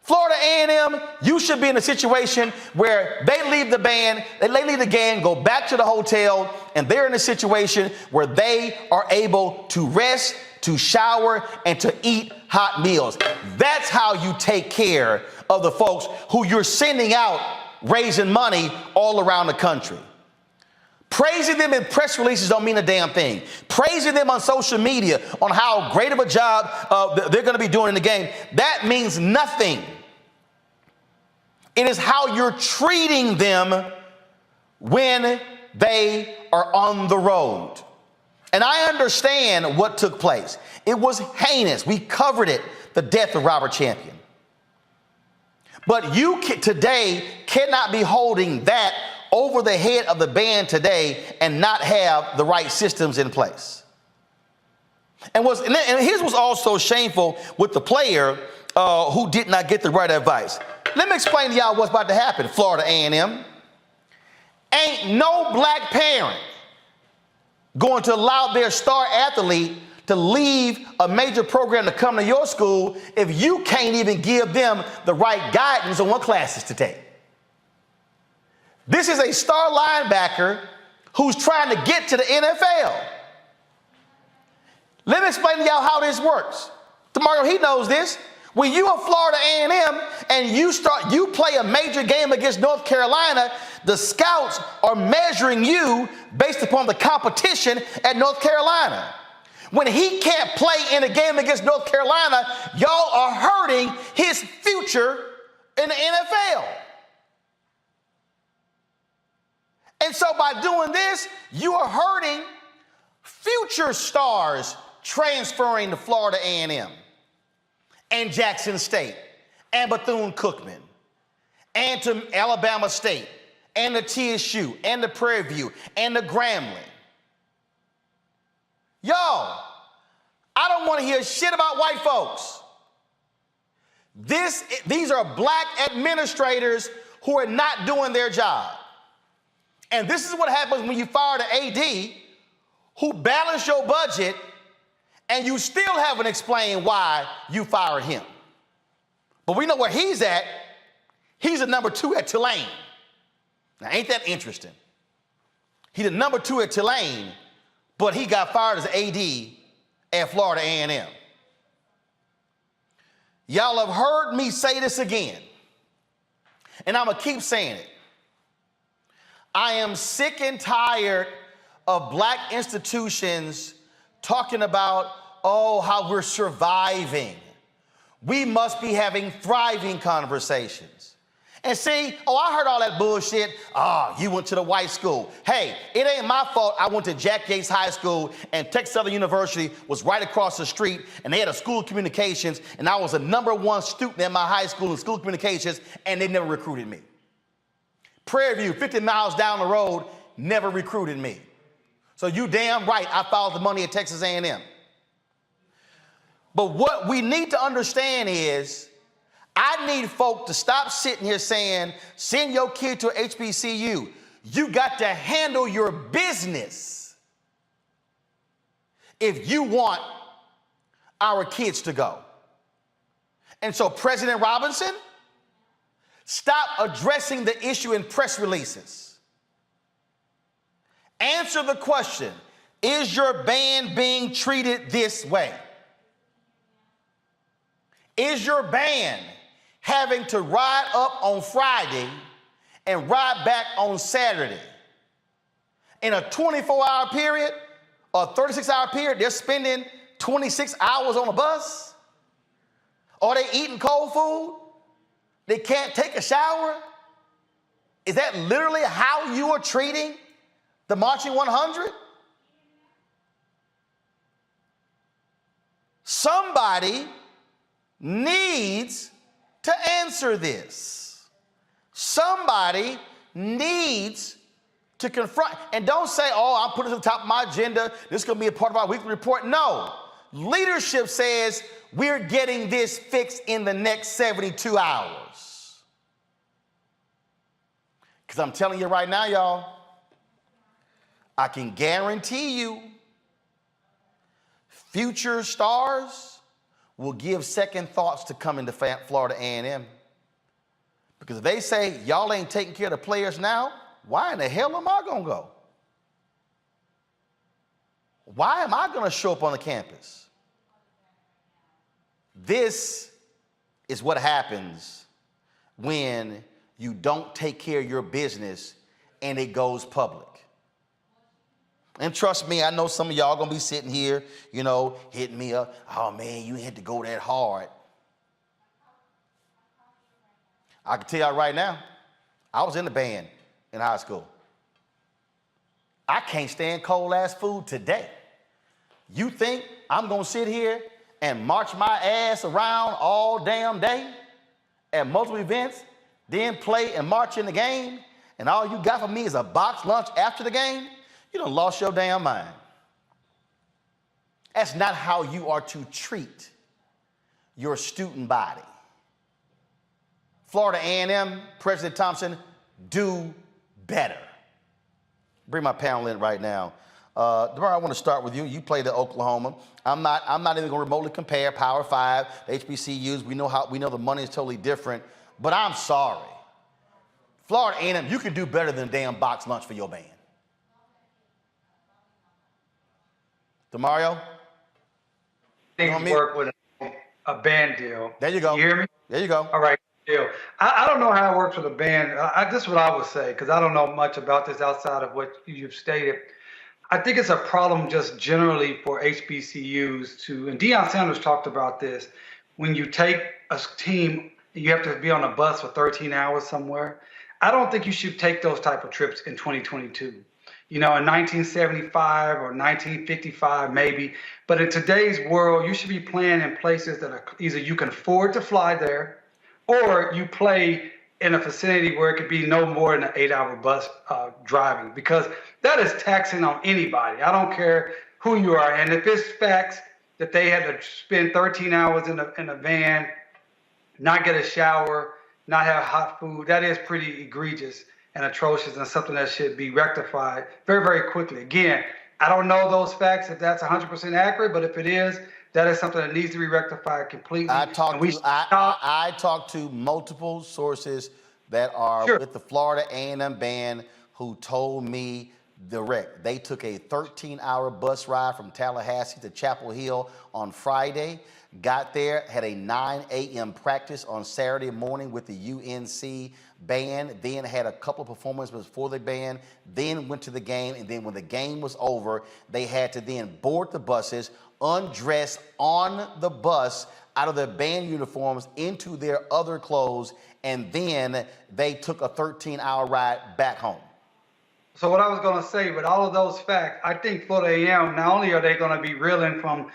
Florida A&M, you should be in a situation where they leave the band, they leave the game, go back to the hotel, and they're in a situation where they are able to rest, to shower, and to eat hot meals. That's how you take care of the folks who you're sending out raising money all around the country. Praising them in press releases don't mean a damn thing. Praising them on social media on how great of a job they're going to be doing in the game, that means nothing. It is how you're treating them when they are on the road. And I understand what took place. It was heinous. We covered it, the death of Robert Champion. But you today cannot be holding that over the head of the band today and not have the right systems in place. And his was also shameful with the player who did not get the right advice. Let me explain to y'all what's about to happen. Florida A&M. Ain't no black parent going to allow their star athlete to leave a major program to come to your school if you can't even give them the right guidance on what classes to take. This is a star linebacker who's trying to get to the NFL. Let me explain to y'all how this works. Mario, he knows this. When you are Florida A&M and you play a major game against North Carolina, the scouts are measuring you based upon the competition at North Carolina. When he can't play in a game against North Carolina, y'all are hurting his future in the NFL. And so by doing this, you are hurting future stars transferring to Florida A&M and Jackson State and Bethune-Cookman and to Alabama State and the TSU and the Prairie View and the Grambling. Y'all, I don't want to hear shit about white folks. These are black administrators who are not doing their job. And this is what happens when you fire the AD who balanced your budget and you still haven't explained why you fired him. But we know where he's at. He's a number 2 at Tulane. Now, ain't that interesting? He's a number 2 at Tulane, but he got fired as AD at Florida A&M. Y'all have heard me say this again, and I'm going to keep saying it. I am sick and tired of black institutions talking about, oh, how we're surviving. We must be having thriving conversations. And see, oh, I heard all that bullshit. You went to the white school. Hey, it ain't my fault I went to Jack Yates High School and Texas Southern University was right across the street and they had a school of communications and I was a number 1 student in my high school in school of communications and they never recruited me. Prairie View, 50 miles down the road, never recruited me. So you damn right I followed the money at Texas A&M. But what we need to understand is I need folk to stop sitting here saying, send your kid to a HBCU. You got to handle your business if you want our kids to go. And so President Robinson, stop addressing the issue in press releases. Answer the question, is your band being treated this way? Is your band having to ride up on Friday and ride back on Saturday? In a 24-hour period or 36-hour period, they're spending 26 hours on a bus? Are they eating cold food? They can't take a shower? Is that literally how you are treating the Marching 100? Somebody needs to answer this. Somebody needs to confront, and don't say, oh, I'll put it at the top of my agenda. This is going to be a part of our weekly report. No. Leadership says we're getting this fixed in the next 72 hours. Because I'm telling you right now, y'all, I can guarantee you future stars will give second thoughts to coming to Florida A&M. Because if they say, y'all ain't taking care of the players now, why in the hell am I going to go? Why am I going to show up on the campus? This is what happens when you don't take care of your business and it goes public. And trust me, I know some of y'all gonna be sitting here, hitting me up. Oh man, you had to go that hard. I can tell y'all right now, I was in the band in high school. I can't stand cold ass food today. You think I'm going to sit here and march my ass around all damn day at multiple events, then play and march in the game, and all you got for me is a box lunch after the game? You done lost your damn mind. That's not how you are to treat your student body. Florida A&M, President Thompson, do better. Bring my panel in right now. DeMar, I want to start with you. You played at Oklahoma. I'm not even going to remotely compare Power 5, the HBCUs. We know the money is totally different, but I'm sorry. Florida A&M, you can do better than a damn box lunch for your band. DeMario? Things work with a band deal. There you go. You hear me? There you go. All right, deal. I don't know how it works with a band. This is what I would say, because I don't know much about this outside of what you've stated. I think it's a problem just generally for HBCUs to, and Deion Sanders talked about this, when you take a team, you have to be on a bus for 13 hours somewhere. I don't think you should take those type of trips in 2022. You know, in 1975 or 1955, maybe. But in today's world, you should be playing in places that are either you can afford to fly there, or you play in a vicinity where it could be no more than an 8-hour bus driving, because that is taxing on anybody. I don't care who you are. And if it's facts that they had to spend 13 hours in a van, not get a shower, not have hot food, that is pretty egregious and atrocious, and something that should be rectified very, very quickly. Again, I don't know those facts, if that's 100% accurate, but if it is, that is something that needs to be rectified completely. I talked to multiple sources that are with the Florida A&M band who told me direct. They took a 13-hour bus ride from Tallahassee to Chapel Hill on Friday, got there, had a 9 a.m. practice on Saturday morning with the UNC band, then had a couple of performances for the band, then went to the game, and then when the game was over, they had to then board the buses, undress on the bus out of their band uniforms into their other clothes, and then they took a 13-hour ride back home. So what I was going to say, with all of those facts, I think Florida A&M, not only are they going to be reeling from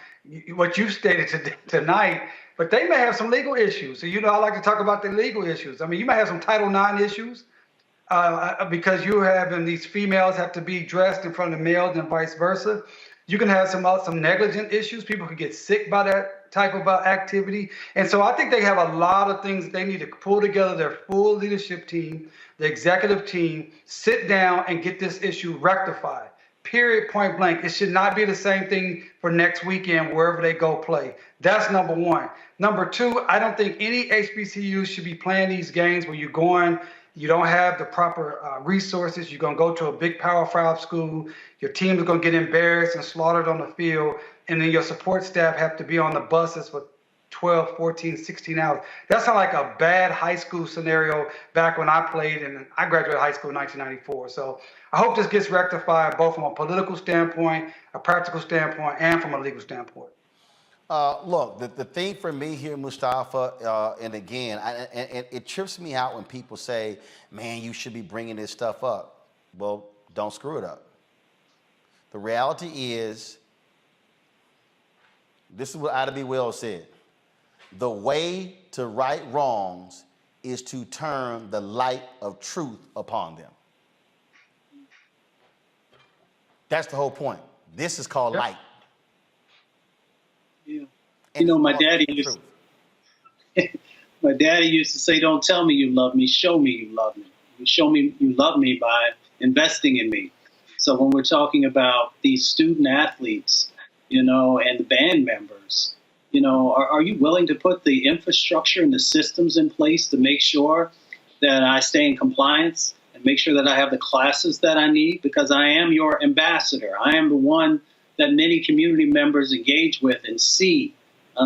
what you stated tonight, but they may have some legal issues. So, you know, I like to talk about the legal issues. I mean, you might have some Title IX issues because you having these females have to be dressed in front of males and vice versa. You can have some negligent issues. People could get sick by that type of activity. And so I think they have a lot of things that they need to pull together their full leadership team, the executive team, sit down and get this issue rectified. Period, point blank. It should not be the same thing for next weekend wherever they go play. That's number one. Number two, I don't think any HBCU should be playing these games where you're going, you don't have the proper resources. You're going to go to a big Power 5 school. Your team is going to get embarrassed and slaughtered on the field. And then your support staff have to be on the buses for 12, 14, 16 hours. That sounds like a bad high school scenario back when I played, and I graduated high school in 1994. So I hope this gets rectified both from a political standpoint, a practical standpoint, and from a legal standpoint. Look, the thing for me here, Mustafa, and again, it trips me out when people say, man, you should be bringing this stuff up. Well, don't screw it up. The reality is, this is what Ida B. Wells said, the way to right wrongs is to turn the light of truth upon them. That's the whole point. This is called light. Yeah. You know, my daddy used to say, don't tell me you love me, show me you love me. You show me you love me by investing in me. So when we're talking about these student athletes, you know, and the band members, you know, are you willing to put the infrastructure and the systems in place to make sure that I stay in compliance and make sure that I have the classes that I need? Because I am your ambassador. I am the one that many community members engage with and see.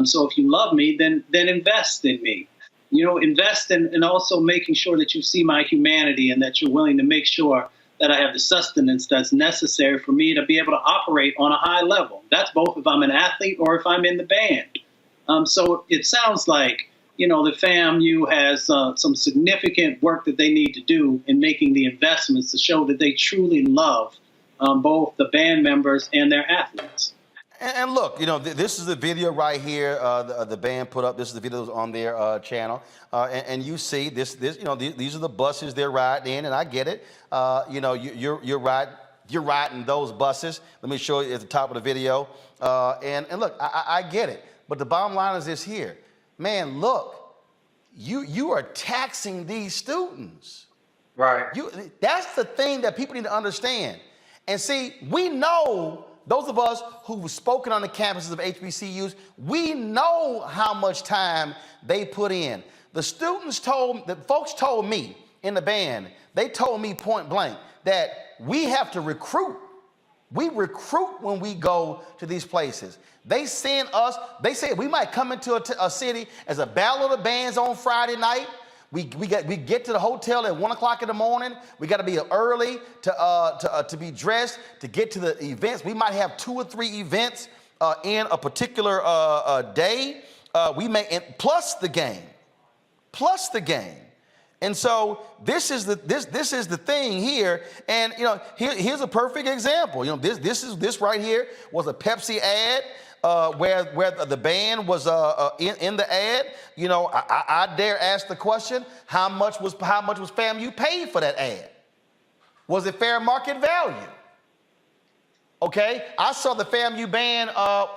So if you love me, then invest in me. You know, invest in also making sure that you see my humanity and that you're willing to make sure that I have the sustenance that's necessary for me to be able to operate on a high level. That's both if I'm an athlete or if I'm in the band. So it sounds like, you know, the FAMU has some significant work that they need to do in making the investments to show that they truly love both the band members and their athletes. And look, this is the video right here. The band put up. This is the video on their channel, and you see this. These are the buses they're riding in, and I get it. You're riding those buses. Let me show you at the top of the video. And look, I get it. But the bottom line is this here, man. Look, you are taxing these students. Right. That's the thing that people need to understand. And see, we know. Those of us who've spoken on the campuses of HBCUs, we know how much time they put in. The folks told me in the band, they told me point blank that we have to recruit. We recruit when we go to these places. They send us, they say we might come into a city as a battle of the bands on Friday night. We get to the hotel at 1 o'clock in the morning. We got to be early to be dressed to get to the events. We might have 2 or 3 events in a particular day. Plus the game. And so this is the thing here. And here's a perfect example. This right here was a Pepsi ad. Where the band was in the ad. I dare ask the question: how much was FAMU paid for that ad? Was it fair market value? Okay, I saw the FAMU band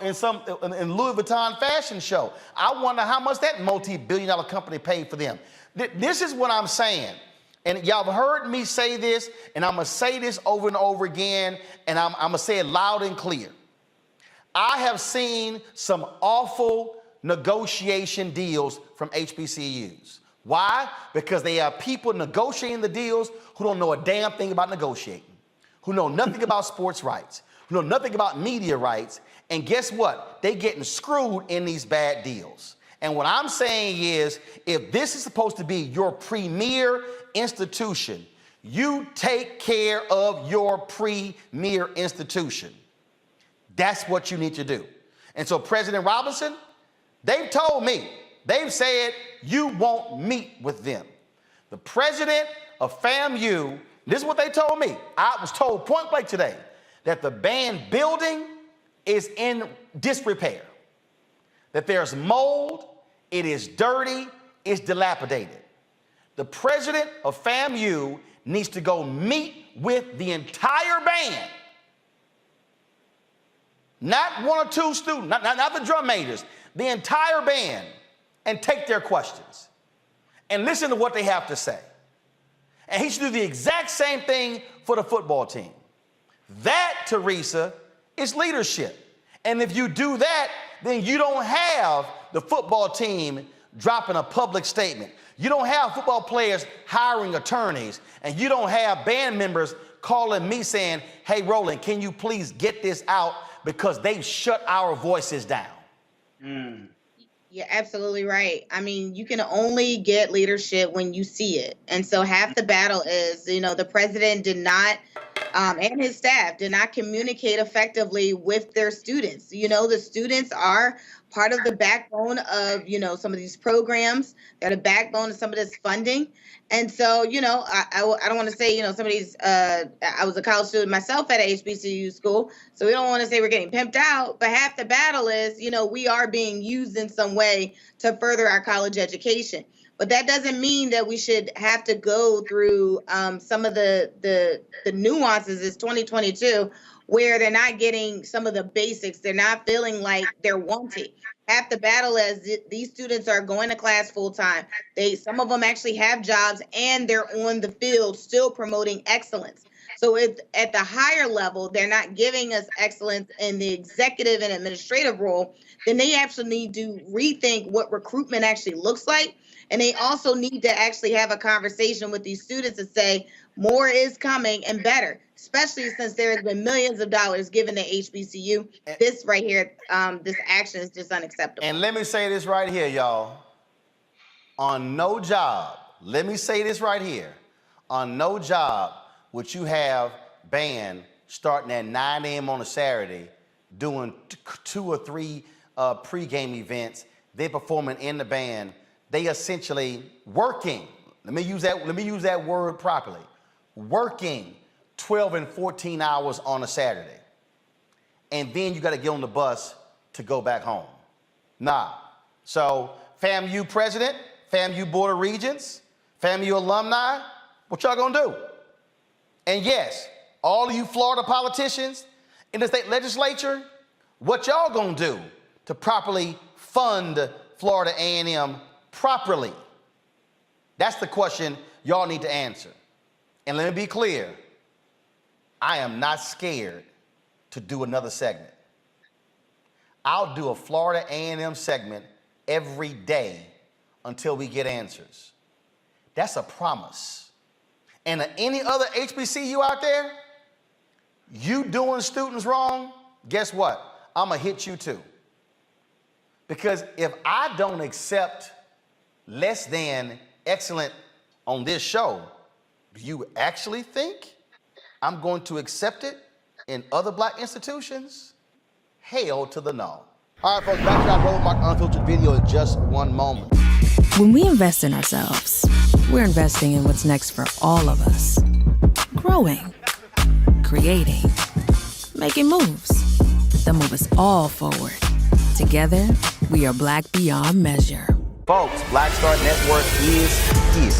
in Louis Vuitton fashion show. I wonder how much that multi-billion-dollar company paid for them. This is what I'm saying. And y'all have heard me say this, and I'm gonna say this over and over again, and I'm gonna say it loud and clear. I have seen some awful negotiation deals from HBCUs. Why? Because they are people negotiating the deals who don't know a damn thing about negotiating, who know nothing about sports rights, who know nothing about media rights, and guess what? They getting screwed in these bad deals. And what I'm saying is, if this is supposed to be your premier institution, you take care of your premier institution. That's what you need to do. And so President Robinson, they've told me, they've said you won't meet with them. The president of FAMU, this is what they told me. I was told point blank today that the band building is in disrepair, that there's mold, it is dirty, it's dilapidated. The president of FAMU needs to go meet with the entire band. Not 1 or 2 students, not the drum majors, the entire band, and take their questions and listen to what they have to say. And he should do the exact same thing for the football team. That, Teresa, is leadership. And if you do that, then you don't have the football team dropping a public statement. You don't have football players hiring attorneys, and you don't have band members calling me saying, hey, Roland, can you please get this out because they've shut our voices down. You're absolutely right. I mean, you can only get leadership when you see it. And so half the battle is, the president did not, and his staff did not communicate effectively with their students. The students are part of the backbone of, some of these programs. They're the backbone of some of this funding. And so, I don't want to say, some of these, I was a college student myself at a HBCU school, so we don't want to say we're getting pimped out, but half the battle is, we are being used in some way to further our college education. But that doesn't mean that we should have to go through some of the nuances. It's 2022, where they're not getting some of the basics. They're not feeling like they're wanted. Half the battle is these students are going to class full time. Some of them actually have jobs and they're on the field still promoting excellence. So if at the higher level, they're not giving us excellence in the executive and administrative role, then they actually need to rethink what recruitment actually looks like. And they also need to actually have a conversation with these students and say, more is coming and better, especially since there has been millions of dollars given to HBCU. This right here, this action is just unacceptable. And let me say this right here, y'all. On no job, let me say this right here. On no job would you have band starting at 9 a.m. on a Saturday, doing 2 or 3 pregame events. They're performing in the band. They essentially working. Let me use that word properly. Working 12 and 14 hours on a Saturday. and then you got to get on the bus to go back home. Nah. So FAMU president, FAMU board of regents, FAMU alumni, what y'all gonna do? And yes, all of you Florida politicians in the state legislature, what y'all gonna do to properly fund Florida A&M properly? That's the question y'all need to answer. And let me be clear, I am not scared to do another segment. I'll do a Florida A&M segment every day until we get answers. That's a promise. And any other HBCU out there, you doing students wrong, guess what? I'm gonna hit you too. Because if I don't accept less than excellent on this show, do you actually think I'm going to accept it in other black institutions? Hell to the no. All right, folks, back to our Road Mark Unfiltered video in just one moment. When we invest in ourselves, we're investing in what's next for all of us. Growing, creating, making moves that move us all forward. Together, we are Black beyond measure. Folks, Black Star Network is here.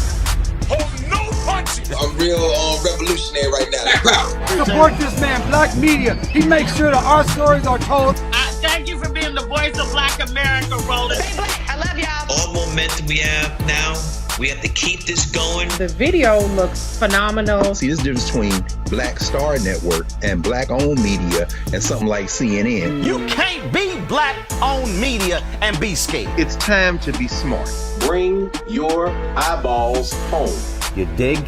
Oh, no punches! I'm real revolutionary right now. Support this man, Black Media. He makes sure that our stories are told. Thank you for being the voice of Black America, Roland. Stay black. I love y'all. All momentum we have now, we have to keep this going. The video looks phenomenal. See, this difference between Black Star Network and black-owned media and something like CNN. You can't be black-owned media and be scared. It's time to be smart. Bring your eyeballs home. You dig?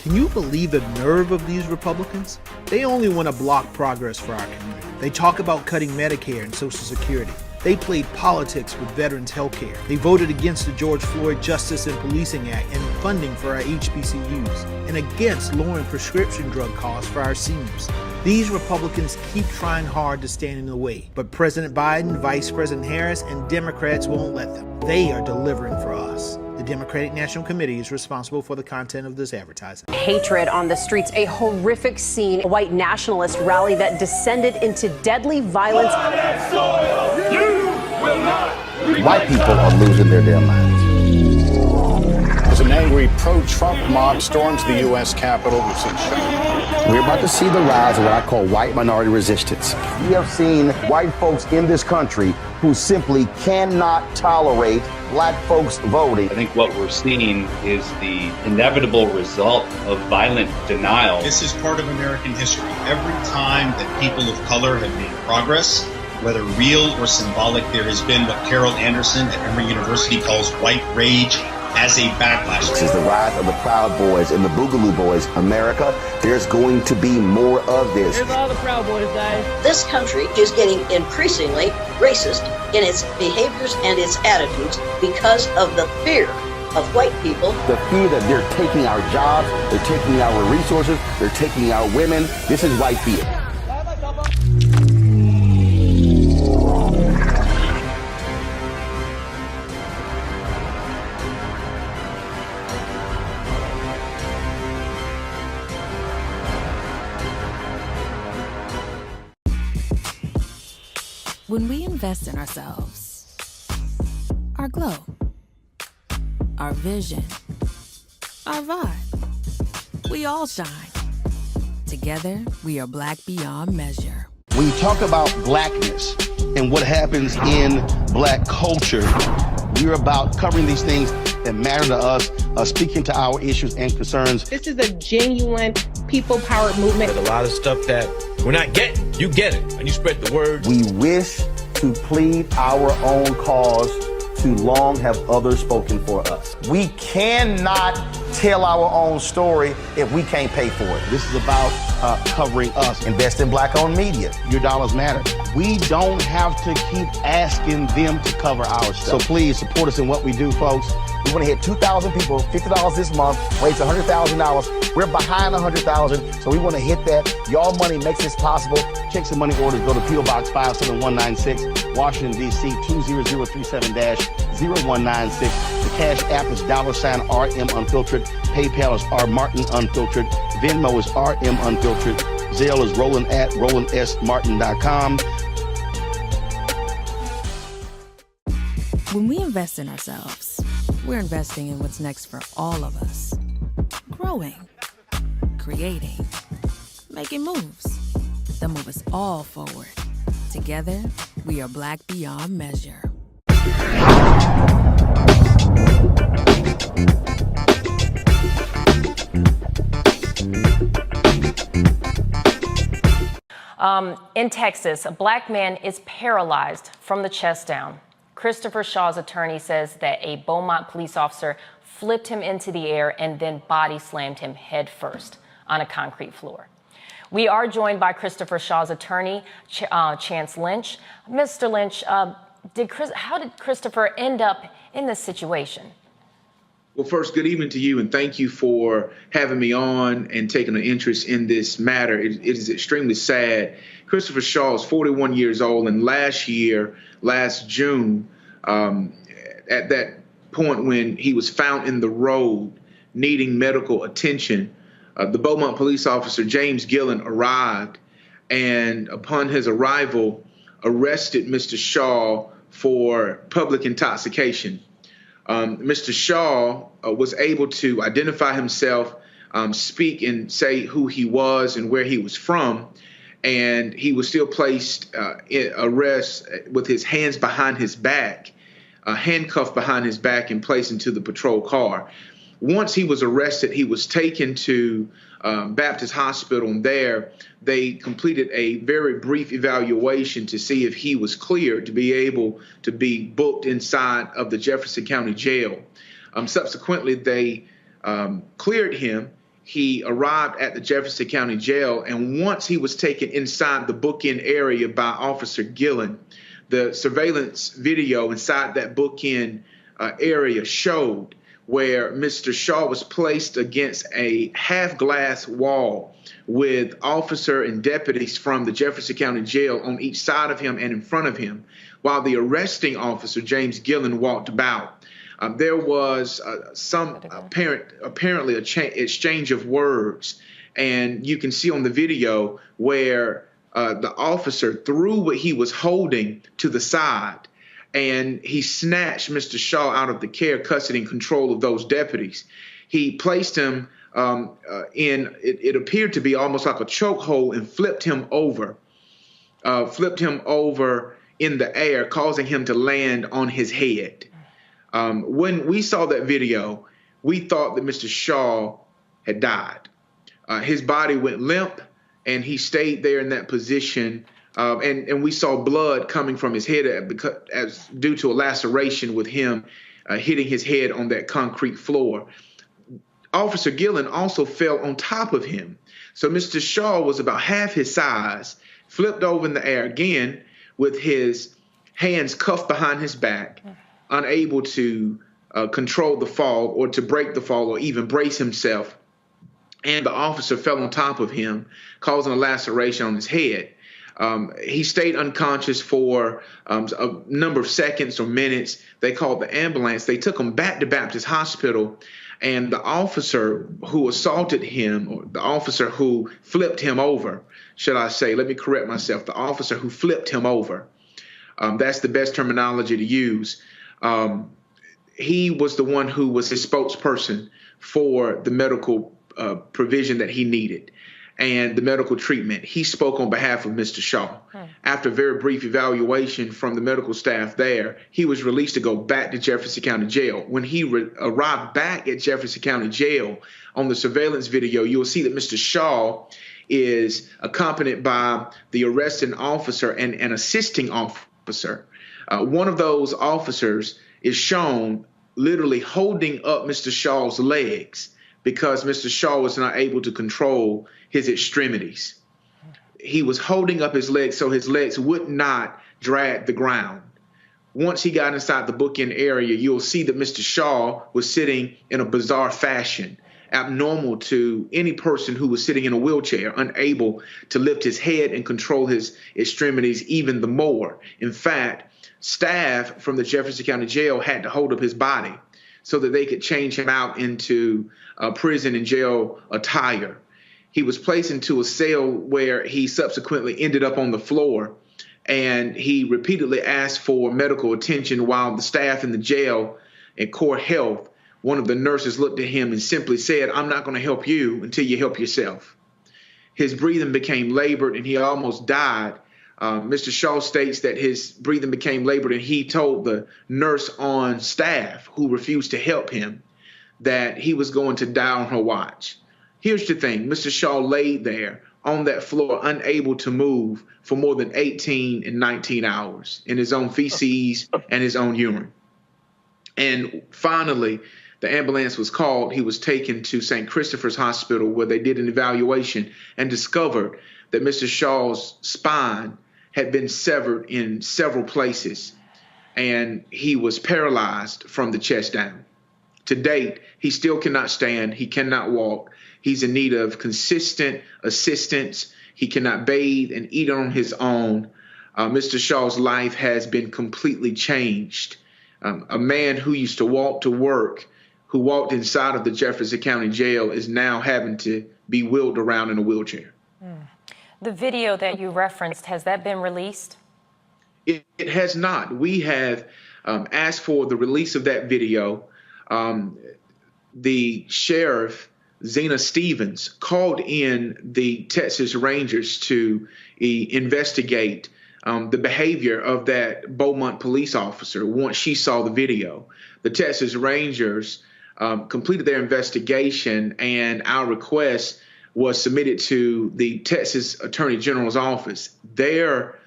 Can you believe the nerve of these Republicans? They only want to block progress for our community. They talk about cutting Medicare and Social Security. They played politics with veterans' health care. They voted against the George Floyd Justice and Policing Act and funding for our HBCUs, and against lowering prescription drug costs for our seniors. These Republicans keep trying hard to stand in the way, but President Biden, Vice President Harris, and Democrats won't let them. They are delivering for us. The Democratic National Committee is responsible for the content of this advertising. Hatred on the streets, a horrific scene, a white nationalist rally that descended into deadly violence. White people are losing their damn minds. As an angry pro-Trump mob storms the U.S. Capitol, we've seen shooting. We're about to see the rise of what I call white minority resistance. We have seen white folks in this country who simply cannot tolerate black folks voting. I think what we're seeing is the inevitable result of violent denial. This is part of American history. Every time that people of color have made progress, whether real or symbolic, there has been what Carol Anderson at Emory University calls white rage as a backlash. This is the rise of the Proud Boys and the Boogaloo Boys. America, there's going to be more of this. Here's all the Proud Boys, guys. This country is getting increasingly racist in its behaviors and its attitudes because of the fear of white people. The fear that they're taking our jobs, they're taking our resources, they're taking our women. This is white fear. When we invest in ourselves, our glow, our vision, our vibe, we all shine. Together, we are Black beyond measure. When you talk about blackness and what happens in black culture, we're about covering these things that matter to us, speaking to our issues and concerns. This is a genuine people-powered movement. There's a lot of stuff that we're not getting. You get it, and you spread the word. We wish to plead our own cause. Too long have others spoken for us. We cannot tell our own story if we can't pay for it. This is about covering us. Invest in black-owned media. Your dollars matter. We don't have to keep asking them to cover our stuff. So please support us in what we do, folks. We want to hit 2,000 people, $50 this month, raise $100,000. We're behind 100,000, so we want to hit that. Your money makes this possible. Checks and money orders go to P.O. Box 57196, Washington, D.C. 20037-0196. The Cash App is $RM Unfiltered. PayPal is R Martin Unfiltered. Venmo is RM Unfiltered. Zelle is Roland at RolandSMartin.com. When we invest in ourselves, we're investing in what's next for all of us. Growing, creating, making moves that move us all forward. Together, we are Black beyond measure. In Texas, a black man is paralyzed from the chest down. Christopher Shaw's attorney says that a Beaumont police officer flipped him into the air and then body slammed him head first on a concrete floor. We are joined by Christopher Shaw's attorney, Chance Lynch. Mr. Lynch, how did Christopher end up in this situation? Well, first, good evening to you, and thank you for having me on and taking an interest in this matter. It is extremely sad. Christopher Shaw is 41 years old, and last June, at that point when he was found in the road needing medical attention, the Beaumont police officer, James Gillen, arrived, and upon his arrival, arrested Mr. Shaw for public intoxication. Mr. Shaw was able to identify himself, speak and say who he was and where he was from, and he was still placed in arrest with his hands behind his back, handcuffed behind his back and placed into the patrol car. Once he was arrested, he was taken to Baptist Hospital, and there they completed a very brief evaluation to see if he was cleared to be able to be booked inside of the Jefferson County Jail. Subsequently, they cleared him. He arrived at the Jefferson County Jail, and once he was taken inside the bookend area by Officer Gillen, the surveillance video inside that bookend area showed where Mr. Shaw was placed against a half-glass wall with officer and deputies from the Jefferson County Jail on each side of him and in front of him, while the arresting officer, James Gillen, walked about. There was some apparently exchange of words, and you can see on the video where the officer threw what he was holding to the side, and he snatched Mr. Shaw out of the care, custody, and control of those deputies. He placed him in, it appeared to be almost like a chokehold, and flipped him over in the air, causing him to land on his head. When we saw that video, we thought that Mr. Shaw had died. His body went limp, and he stayed there in that position. And we saw blood coming from his head due to a laceration with him hitting his head on that concrete floor. Officer Gillen also fell on top of him. So Mr. Shaw was about half his size, flipped over in the air again with his hands cuffed behind his back, unable to control the fall or to break the fall or even brace himself. And the officer fell on top of him, causing a laceration on his head. He stayed unconscious for a number of seconds or minutes. They called the ambulance. They took him back to Baptist Hospital, and the officer who assaulted him, or the officer who flipped him over, should I say, let me correct myself, the officer who flipped him over, that's the best terminology to use. He was the one who was his spokesperson for the medical provision that he needed and the medical treatment. He spoke on behalf of Mr. Shaw. After a very brief evaluation from the medical staff there, he was released to go back to Jefferson County Jail. When he arrived back at Jefferson County Jail, on the surveillance video, you will see that Mr. Shaw is accompanied by the arresting officer and an assisting officer officer. One of those officers is shown literally holding up Mr. Shaw's legs because Mr. Shaw was not able to control his extremities. He was holding up his legs so his legs would not drag the ground. Once he got inside the bookend area, you'll see that Mr. Shaw was sitting in a bizarre fashion, abnormal to any person who was sitting in a wheelchair, unable to lift his head and control his extremities even the more. In fact, staff from the Jefferson County Jail had to hold up his body so that they could change him out into prison and jail attire. He was placed into a cell where he subsequently ended up on the floor, and he repeatedly asked for medical attention while the staff in the jail and Core Health, one of the nurses looked at him and simply said, "I'm not going to help you until you help yourself." His breathing became labored and he almost died. Mr. Shaw states that his breathing became labored and he told the nurse on staff who refused to help him that he was going to die on her watch. Here's the thing. Mr. Shaw laid there on that floor, unable to move for more than 18 and 19 hours in his own feces and his own urine. And finally, the ambulance was called. He was taken to St. Christopher's Hospital where they did an evaluation and discovered that Mr. Shaw's spine had been severed in several places and he was paralyzed from the chest down. To date, he still cannot stand. He cannot walk. He's in need of consistent assistance. He cannot bathe and eat on his own. Mr. Shaw's life has been completely changed. A man who used to walk to work, who walked inside of the Jefferson County Jail, is now having to be wheeled around in a wheelchair. The video that you referenced, has that been released? It has not. We have asked for the release of that video. The sheriff, Zena Stevens, called in the Texas Rangers to investigate the behavior of that Beaumont police officer once she saw the video. The Texas Rangers completed their investigation, and our request was submitted to the Texas Attorney General's office. Their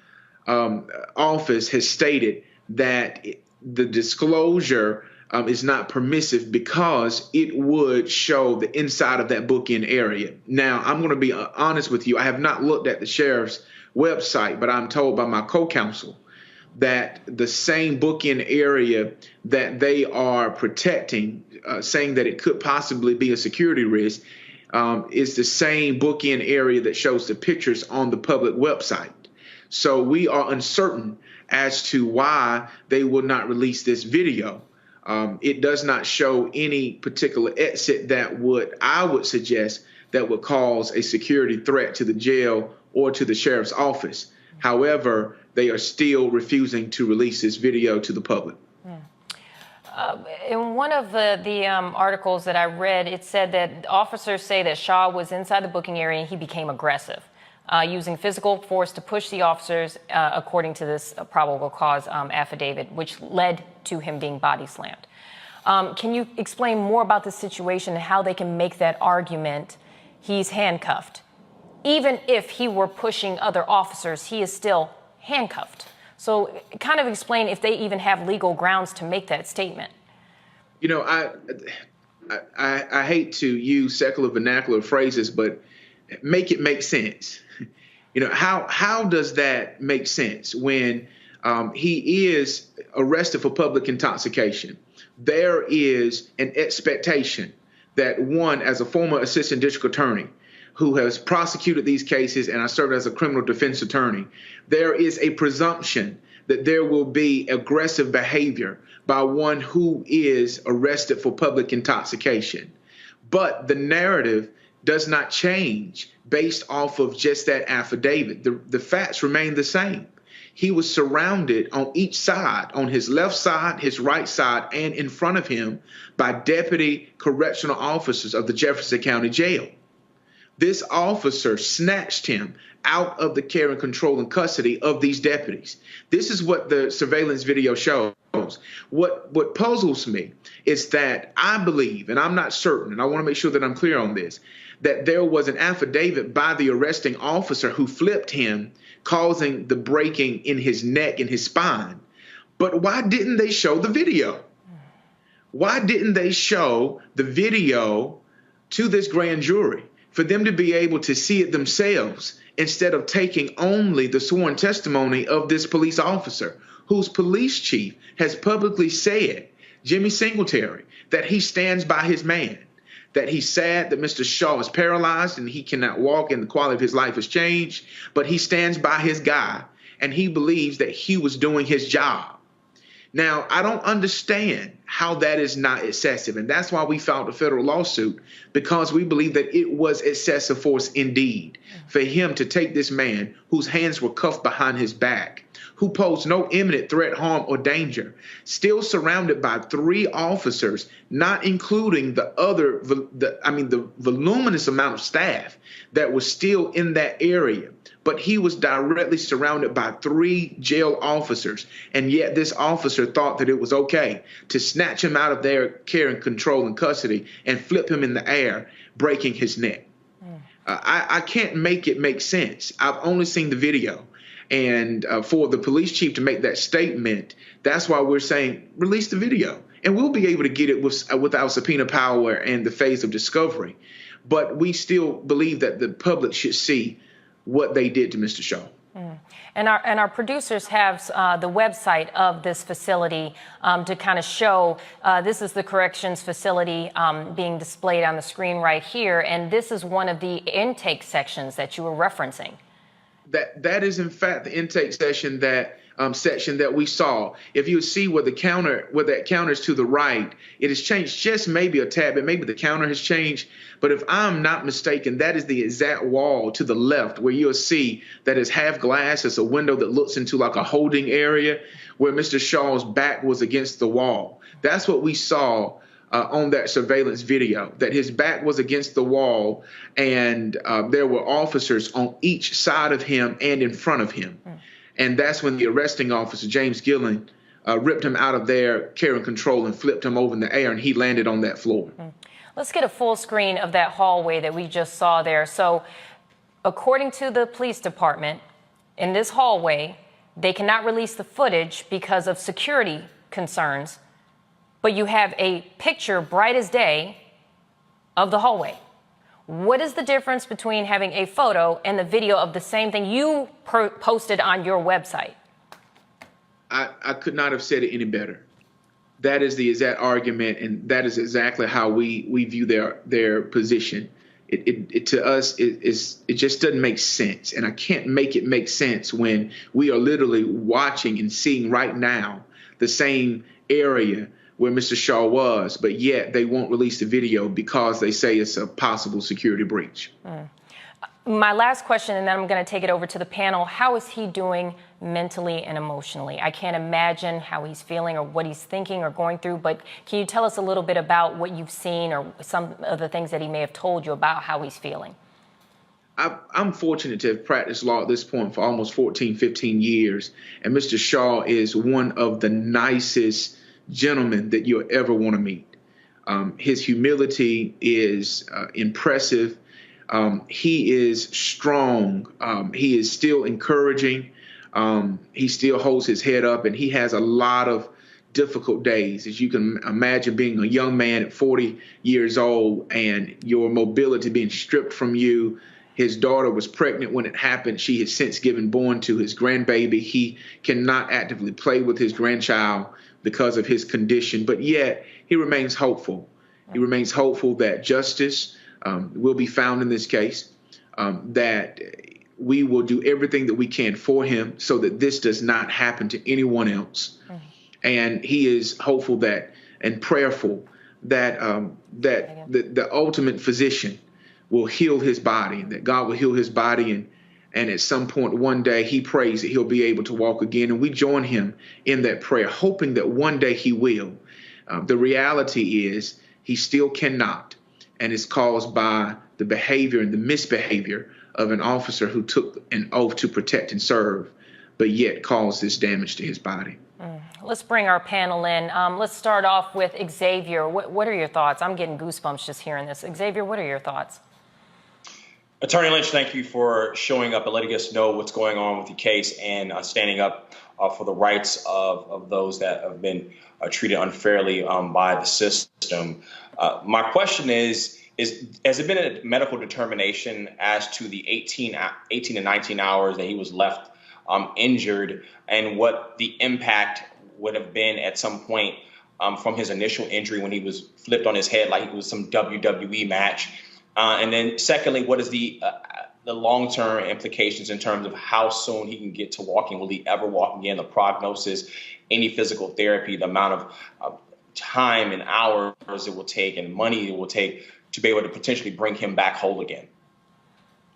office has stated that the disclosure is not permissive because it would show the inside of that bookend area. Now, I'm going to be honest with you. I have not looked at the sheriff's website, but I'm told by my co-counsel that the same bookend area that they are protecting, saying that it could possibly be a security risk, is the same bookend area that shows the pictures on the public website. So we are uncertain as to why they will not release this video. It does not show any particular exit that I would suggest that would cause a security threat to the jail or to the sheriff's office. However, they are still refusing to release this video to the public. In one of the articles that I read, it said that officers say that Shaw was inside the booking area and he became aggressive, using physical force to push the officers, according to this probable cause affidavit, which led to him being body slammed. Can you explain more about the situation and how they can make that argument? He's handcuffed. Even if he were pushing other officers, he is still handcuffed. So kind of explain if they even have legal grounds to make that statement. You know, I hate to use secular vernacular phrases, but make it make sense. You know, how does that make sense when he is arrested for public intoxication? There is an expectation that one, as a former assistant district attorney who has prosecuted these cases, and I served as a criminal defense attorney, there is a presumption that there will be aggressive behavior by one who is arrested for public intoxication. But the narrative does not change based off of just that affidavit. The facts remain the same. He was surrounded on each side, on his left side, his right side, and in front of him by deputy correctional officers of the Jefferson County Jail. This officer snatched him out of the care and control and custody of these deputies. This is what the surveillance video shows. else. What puzzles me is that I believe, and I'm not certain, and I want to make sure that I'm clear on this, that there was an affidavit by the arresting officer who flipped him, causing the breaking in his neck and his spine. But why didn't they show the video? Why didn't they show the video to this grand jury for them to be able to see it themselves instead of taking only the sworn testimony of this police officer whose police chief has publicly said, Jimmy Singletary, that he stands by his man, that he's sad that Mr. Shaw is paralyzed and he cannot walk and the quality of his life has changed, but he stands by his guy and he believes that he was doing his job. Now, I don't understand how that is not excessive, and that's why we filed a federal lawsuit, because we believe that it was excessive force indeed for him to take this man whose hands were cuffed behind his back, who posed no imminent threat, harm, or danger, still surrounded by 3 officers, not including the voluminous amount of staff that was still in that area. But he was directly surrounded by 3 jail officers, and yet this officer thought that it was okay to snatch him out of their care and control and custody and flip him in the air, breaking his neck. I can't make it make sense. I've only seen the video. And for the police chief to make that statement, that's why we're saying release the video. And we'll be able to get it without subpoena power and the phase of discovery. But we still believe that the public should see what they did to Mr. Shaw. And our producers have the website of this facility to kind of show this is the corrections facility being displayed on the screen right here. And this is one of the intake sections that you were referencing. That is, in fact, the intake section that we saw. If you see where that counter is to the right, it has changed just maybe a tad bit. Maybe the counter has changed. But if I'm not mistaken, that is the exact wall to the left where you'll see that is half glass. It's a window that looks into like a holding area where Mr. Shaw's back was against the wall. That's what we saw on that surveillance video, that his back was against the wall and there were officers on each side of him and in front of him. And that's when the arresting officer, James Gillen, ripped him out of their care and control and flipped him over in the air, and he landed on that floor. Let's get a full screen of that hallway that we just saw there. So according to the police department, in this hallway, they cannot release the footage because of security concerns, but you have a picture bright as day of the hallway. What is the difference between having a photo and the video of the same thing you posted on your website? I could not have said it any better. That is the exact argument, and that is exactly how we view their position. To us, it just doesn't make sense, and I can't make it make sense when we are literally watching and seeing right now the same area where Mr. Shaw was, but yet they won't release the video because they say it's a possible security breach. My last question, and then I'm going to take it over to the panel. How is he doing mentally and emotionally? I can't imagine how he's feeling or what he's thinking or going through, but can you tell us a little bit about what you've seen or some of the things that he may have told you about how he's feeling? I'm fortunate to have practiced law at this point for almost 14, 15 years, and Mr. Shaw is one of the nicest gentlemen that you'll ever want to meet. His humility is impressive. He is strong. He is still encouraging. He still holds his head up, and he has a lot of difficult days. As you can imagine, being a young man at 40 years old and your mobility being stripped from you. His daughter was pregnant when it happened. She has since given born to his grandbaby. He cannot actively play with his grandchild because of his condition, but yet he remains hopeful. He remains hopeful that justice will be found in this case, that we will do everything that we can for him so that this does not happen to anyone else. And he is hopeful that and prayerful that the ultimate physician will heal his body, that God will heal his body, and at some point one day he prays that he'll be able to walk again, and we join him in that prayer, hoping that one day he will. The reality is he still cannot, and it's caused by the behavior and the misbehavior of an officer who took an oath to protect and serve, but yet caused this damage to his body. Let's bring our panel in. Let's start off with Xavier. What are your thoughts? I'm getting goosebumps just hearing this. Xavier, what are your thoughts? Attorney Lynch, thank you for showing up and letting us know what's going on with the case and standing up for the rights of those that have been treated unfairly by the system. My question is, has it been a medical determination as to the 18 to 19 hours that he was left injured and what the impact would have been at some point from his initial injury when he was flipped on his head like it was some WWE match? And then secondly, what is the long-term implications in terms of how soon he can get to walking? Will he ever walk again? The prognosis, any physical therapy, the amount of time and hours it will take and money it will take to be able to potentially bring him back whole again?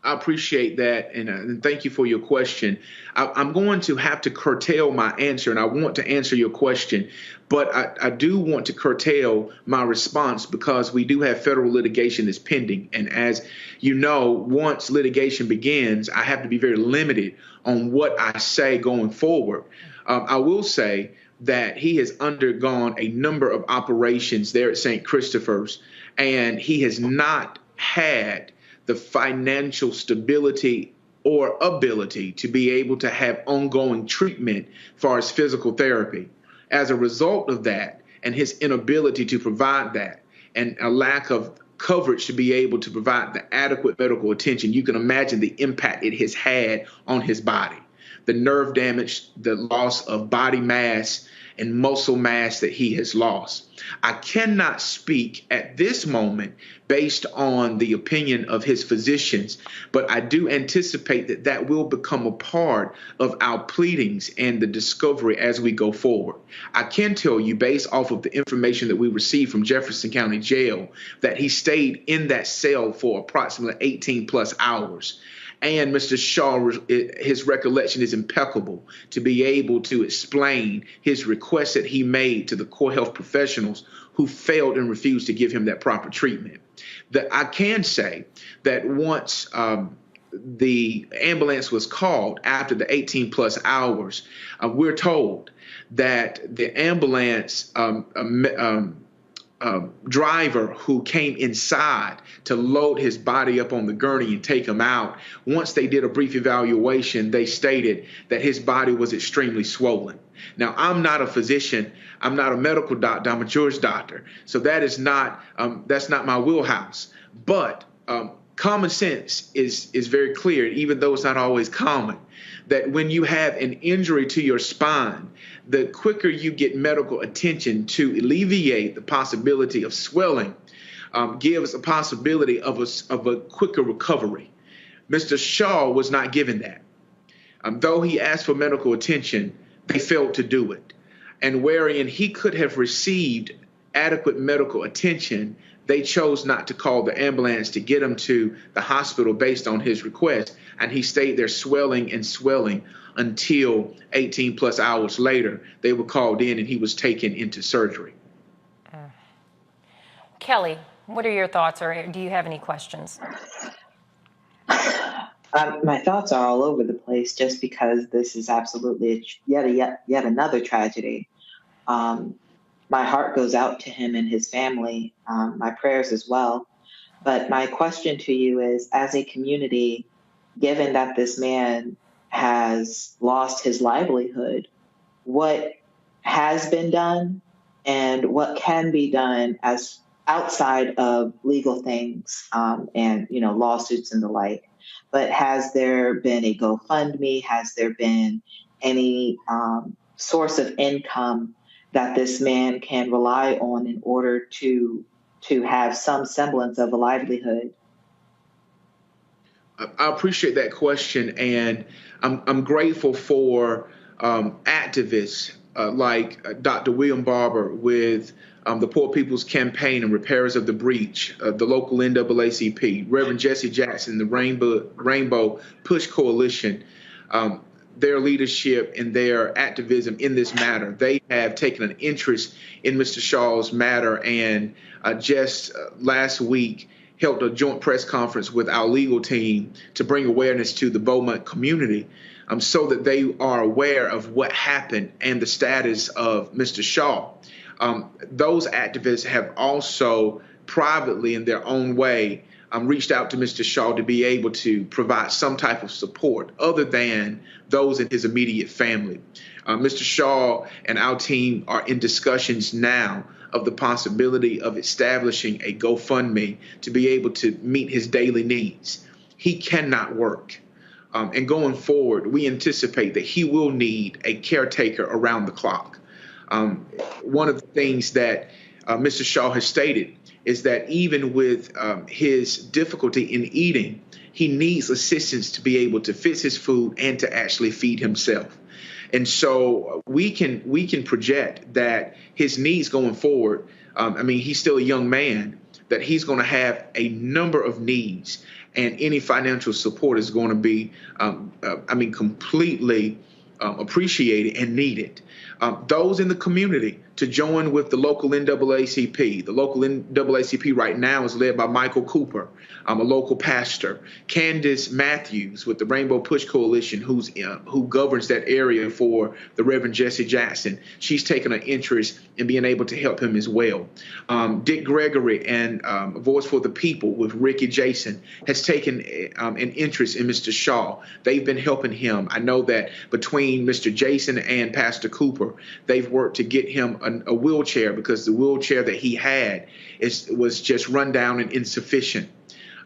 I appreciate that, and thank you for your question. I'm going to have to curtail my answer, and I want to answer your question, but I do want to curtail my response because we do have federal litigation that's pending. And as you know, once litigation begins, I have to be very limited on what I say going forward. I will say that he has undergone a number of operations there at St. Christopher's, and he has not had the financial stability or ability to be able to have ongoing treatment for his physical therapy. As a result of that and his inability to provide that and a lack of coverage to be able to provide the adequate medical attention, you can imagine the impact it has had on his body. The nerve damage, the loss of body mass and muscle mass that he has lost. I cannot speak at this moment based on the opinion of his physicians, but I do anticipate that that will become a part of our pleadings and the discovery as we go forward. I can tell you, based off of the information that we received from Jefferson County Jail, that he stayed in that cell for approximately 18 plus hours. And Mr. Shaw, his recollection is impeccable to be able to explain his request that he made to the core health professionals who failed and refused to give him that proper treatment. That I can say that once the ambulance was called after the 18 plus hours, we're told that the ambulance driver who came inside to load his body up on the gurney and take him out, once they did a brief evaluation, they stated that his body was extremely swollen. Now, I'm not a physician. I'm not a medical doctor. I'm a Jewish doctor. So that is not, that's not my wheelhouse. But common sense is very clear, even though it's not always common, that when you have an injury to your spine, the quicker you get medical attention to alleviate the possibility of swelling, gives a possibility of a quicker recovery. Mr. Shaw was not given that. Though he asked for medical attention, they failed to do it. And wherein he could have received adequate medical attention, they chose not to call the ambulance to get him to the hospital based on his request. And he stayed there swelling and swelling until 18 plus hours later, they were called in and he was taken into surgery. Kelly, what are your thoughts, or do you have any questions? My thoughts are all over the place just because this is absolutely yet another tragedy. My heart goes out to him and his family, my prayers as well. But my question to you is, as a community, given that this man has lost his livelihood, what has been done and what can be done as outside of legal things and lawsuits and the like? But has there been a GoFundMe? Has there been any source of income that this man can rely on in order to have some semblance of a livelihood? I appreciate that question, and I'm grateful for activists like Dr. William Barber with the Poor People's Campaign and Repairers of the Breach, the local NAACP, Reverend Jesse Jackson, the Rainbow Push Coalition, their leadership and their activism in this matter. They have taken an interest in Mr. Shaw's matter, and just last week held a joint press conference with our legal team to bring awareness to the Beaumont community, so that they are aware of what happened and the status of Mr. Shaw. Those activists have also privately, in their own way, reached out to Mr. Shaw to be able to provide some type of support other than those in his immediate family. Mr. Shaw and our team are in discussions now of the possibility of establishing a GoFundMe to be able to meet his daily needs. He cannot work. And going forward, we anticipate that he will need a caretaker around the clock. One of the things that Mr. Shaw has stated is that even with his difficulty in eating, he needs assistance to be able to fix his food and to actually feed himself. And so we can project that his needs going forward, he's still a young man, that he's going to have a number of needs, and any financial support is going to be, completely appreciated and needed. Those in the community to join with the local NAACP. The local NAACP right now is led by Michael Cooper, a local pastor. Candace Matthews with the Rainbow Push Coalition, who governs that area for the Reverend Jesse Jackson. She's taken an interest in being able to help him as well. Dick Gregory and Voice for the People with Ricky Jason has taken an interest in Mr. Shaw. They've been helping him. I know that between Mr. Jason and Pastor Cooper, they've worked to get him a wheelchair, because the wheelchair that he had was just run down and insufficient.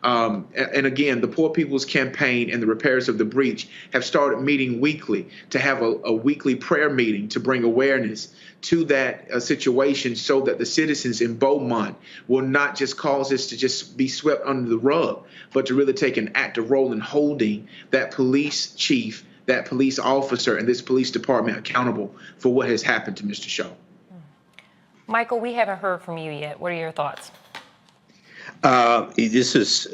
And again, the Poor People's Campaign and the Repairers of the Breach have started meeting weekly to have a weekly prayer meeting to bring awareness to that situation, so that the citizens in Beaumont will not just cause this to just be swept under the rug, but to really take an active role in holding that police chief, that police officer, and this police department accountable for what has happened to Mr. Shaw. Michael, we haven't heard from you yet. What are your thoughts? This is,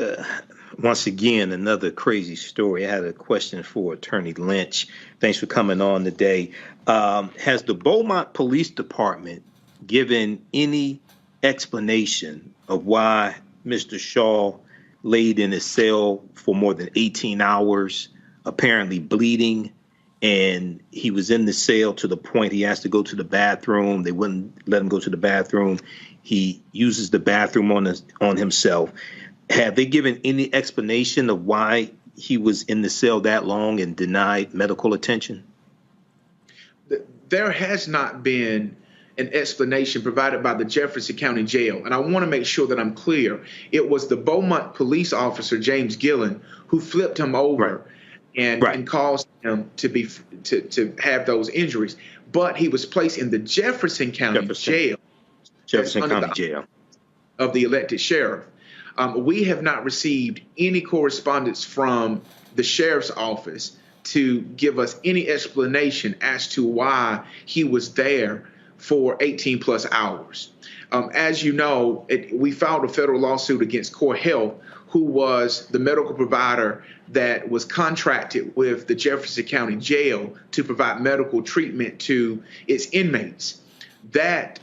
once again, another crazy story. I had a question for Attorney Lynch. Thanks for coming on today. Has the Beaumont Police Department given any explanation of why Mr. Shaw laid in his cell for more than 18 hours, apparently bleeding, and he was in the cell to the point he has to go to the bathroom? They wouldn't let him go to the bathroom. He uses the bathroom on himself. Have they given any explanation of why he was in the cell that long and denied medical attention? There has not been an explanation provided by the Jefferson County Jail. And I want to make sure that I'm clear. It was the Beaumont police officer, James Gillen, who flipped him over and caused him to have those injuries. But he was placed in the Jefferson County Jail. Jefferson County Jail. Of the elected sheriff. We have not received any correspondence from the sheriff's office to give us any explanation as to why he was there for 18 plus hours. As you know, we filed a federal lawsuit against Core Health, who was the medical provider that was contracted with the Jefferson County Jail to provide medical treatment to its inmates. That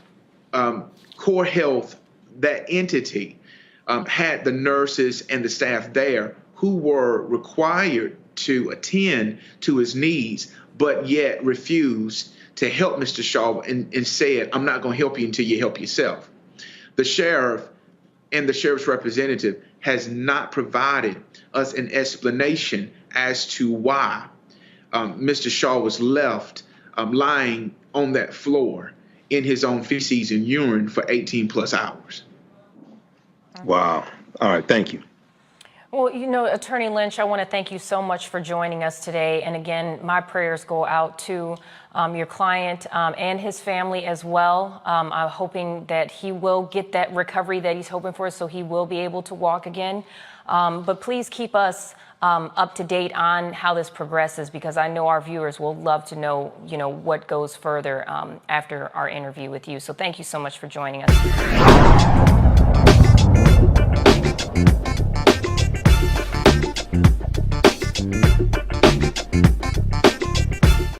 Core Health, that entity, had the nurses and the staff there who were required to attend to his needs, but yet refused to help Mr. Shaw and said, "I'm not going to help you until you help yourself." The sheriff and the sheriff's representative has not provided us an explanation as to why Mr. Shaw was left lying on that floor in his own feces and urine for 18 plus hours. Wow. All right. Thank you. Well, Attorney Lynch, I want to thank you so much for joining us today. And again, my prayers go out to your client and his family as well. I'm hoping that he will get that recovery that he's hoping for, so he will be able to walk again. But please keep us up to date on how this progresses, because I know our viewers will love to know, what goes further after our interview with you. So thank you so much for joining us.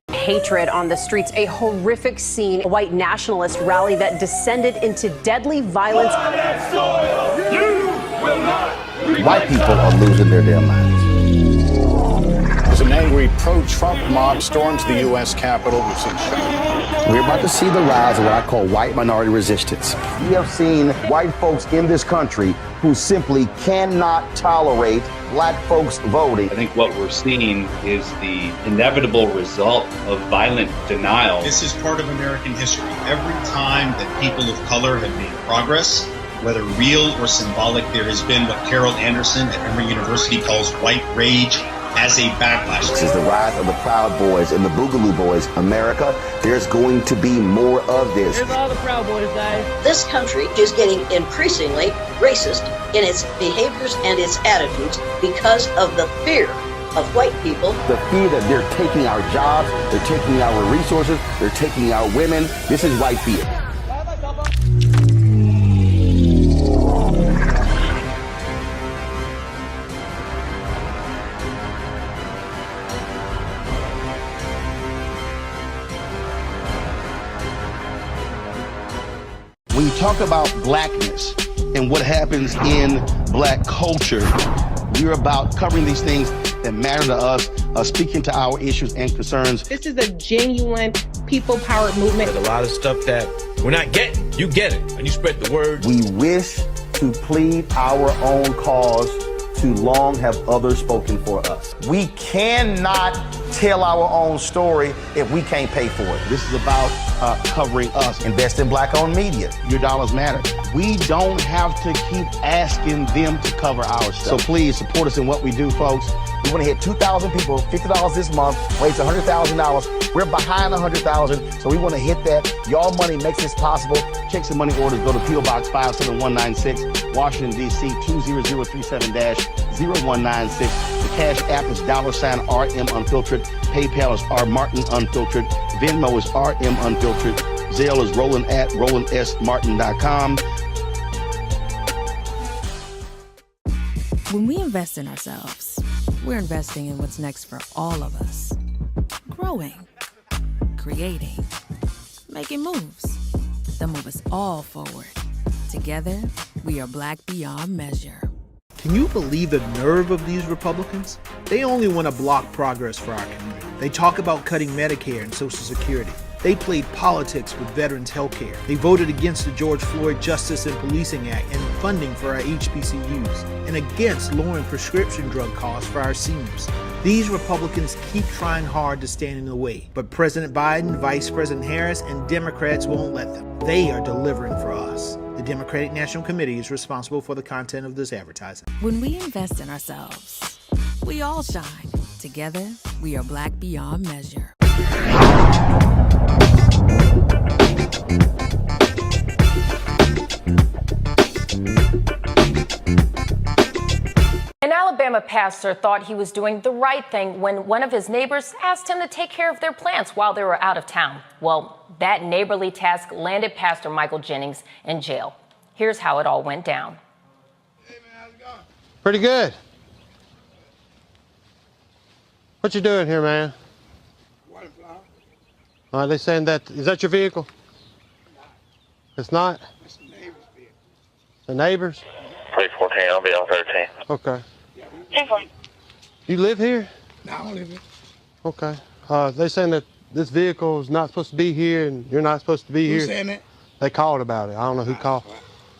Hatred on the streets, a horrific scene, a white nationalist rally that descended into deadly violence. You will not White people are losing their damn minds. As an angry pro-Trump mob storms the U.S. Capitol, we've seen We're about to see the rise of what I call white minority resistance. We have seen white folks in this country who simply cannot tolerate black folks voting. I think what we're seeing is the inevitable result of violent denial. This is part of American history. Every time that people of color have made progress, whether real or symbolic, there has been what Carol Anderson at Emory University calls white rage as a backlash. This is the rise of the Proud Boys and the Boogaloo Boys. America, there's going to be more of this. Here's all the Proud Boys, guys. This country is getting increasingly racist in its behaviors and its attitudes because of the fear of white people. The fear that they're taking our jobs, they're taking our resources, they're taking our women. This is white fear. When you talk about blackness and what happens in black culture, we're about covering these things that matter to us, speaking to our issues and concerns. This is a genuine people-powered movement. There's a lot of stuff that we're not getting. You get it, and you spread the word. We wish to plead our own cause. Too long have others spoken for us. We cannot tell our own story if we can't pay for it. This is about covering us. Invest in black-owned media. Your dollars matter. We don't have to keep asking them to cover our stuff. So please support us in what we do, folks. We want to hit 2,000 people, $50 this month, raise $100,000. We're behind 100,000, so we want to hit that. Y'all money makes this possible. Checks and money orders go to P.O. Box 57196, Washington, D.C. 20037-0196. The Cash App is $RM Unfiltered. PayPal is R Martin Unfiltered. Venmo is RM Unfiltered. Zelle is Roland at RolandSMartin.com. When we invest in ourselves, we're investing in what's next for all of us. Growing, creating, making moves that move us all forward. Together, we are black beyond measure. Can you believe the nerve of these Republicans? They only want to block progress for our community. They talk about cutting Medicare and Social Security. They played politics with veterans' health care. They voted against the George Floyd Justice and Policing Act and funding for our HBCUs, and against lowering prescription drug costs for our seniors. These Republicans keep trying hard to stand in the way, but President Biden, Vice President Harris, and Democrats won't let them. They are delivering for us. The Democratic National Committee is responsible for the content of this advertising. When we invest in ourselves, we all shine. Together, we are black beyond measure. An Alabama pastor thought he was doing the right thing when one of his neighbors asked him to take care of their plants while they were out of town. Well, that neighborly task landed Pastor Michael Jennings in jail. Here's how it all went down. Hey man, how's it going? Pretty good. What you doing here, man? Water flower. All right, they saying that, is that your vehicle? No. It's not? It's the neighbor's vehicle. The neighbor's? 314, I'll be on 13. Okay. Yeah, 10-4. You live here? No, I don't live here. Okay. They saying that this vehicle is not supposed to be here and you're not supposed to be here. Who's saying that? They called about it. I don't know who called.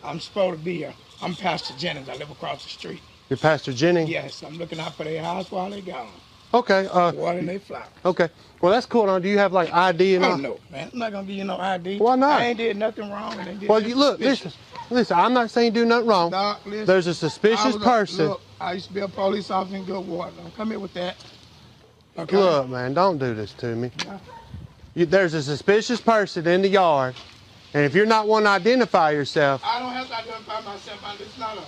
I'm supposed to be here. I'm Pastor Jennings. I live across the street. You're Pastor Jennings? Yes, I'm looking out for their house while they're gone. Okay. Watering their flowers. Okay. Well, that's cool. Now, do you have like ID and all? Oh, no, man. I'm not going to give you no ID. Why not? I ain't did nothing wrong. Well, you look, listen, I'm not saying do nothing wrong. Doc, listen, there's a suspicious person. Look, I used to be a police officer in Goodwater. Don't come here with that. Okay? Look, man, don't do this to me. No. There's a suspicious person in the yard, and if you're not one to identify yourself. I don't have to identify myself. It's not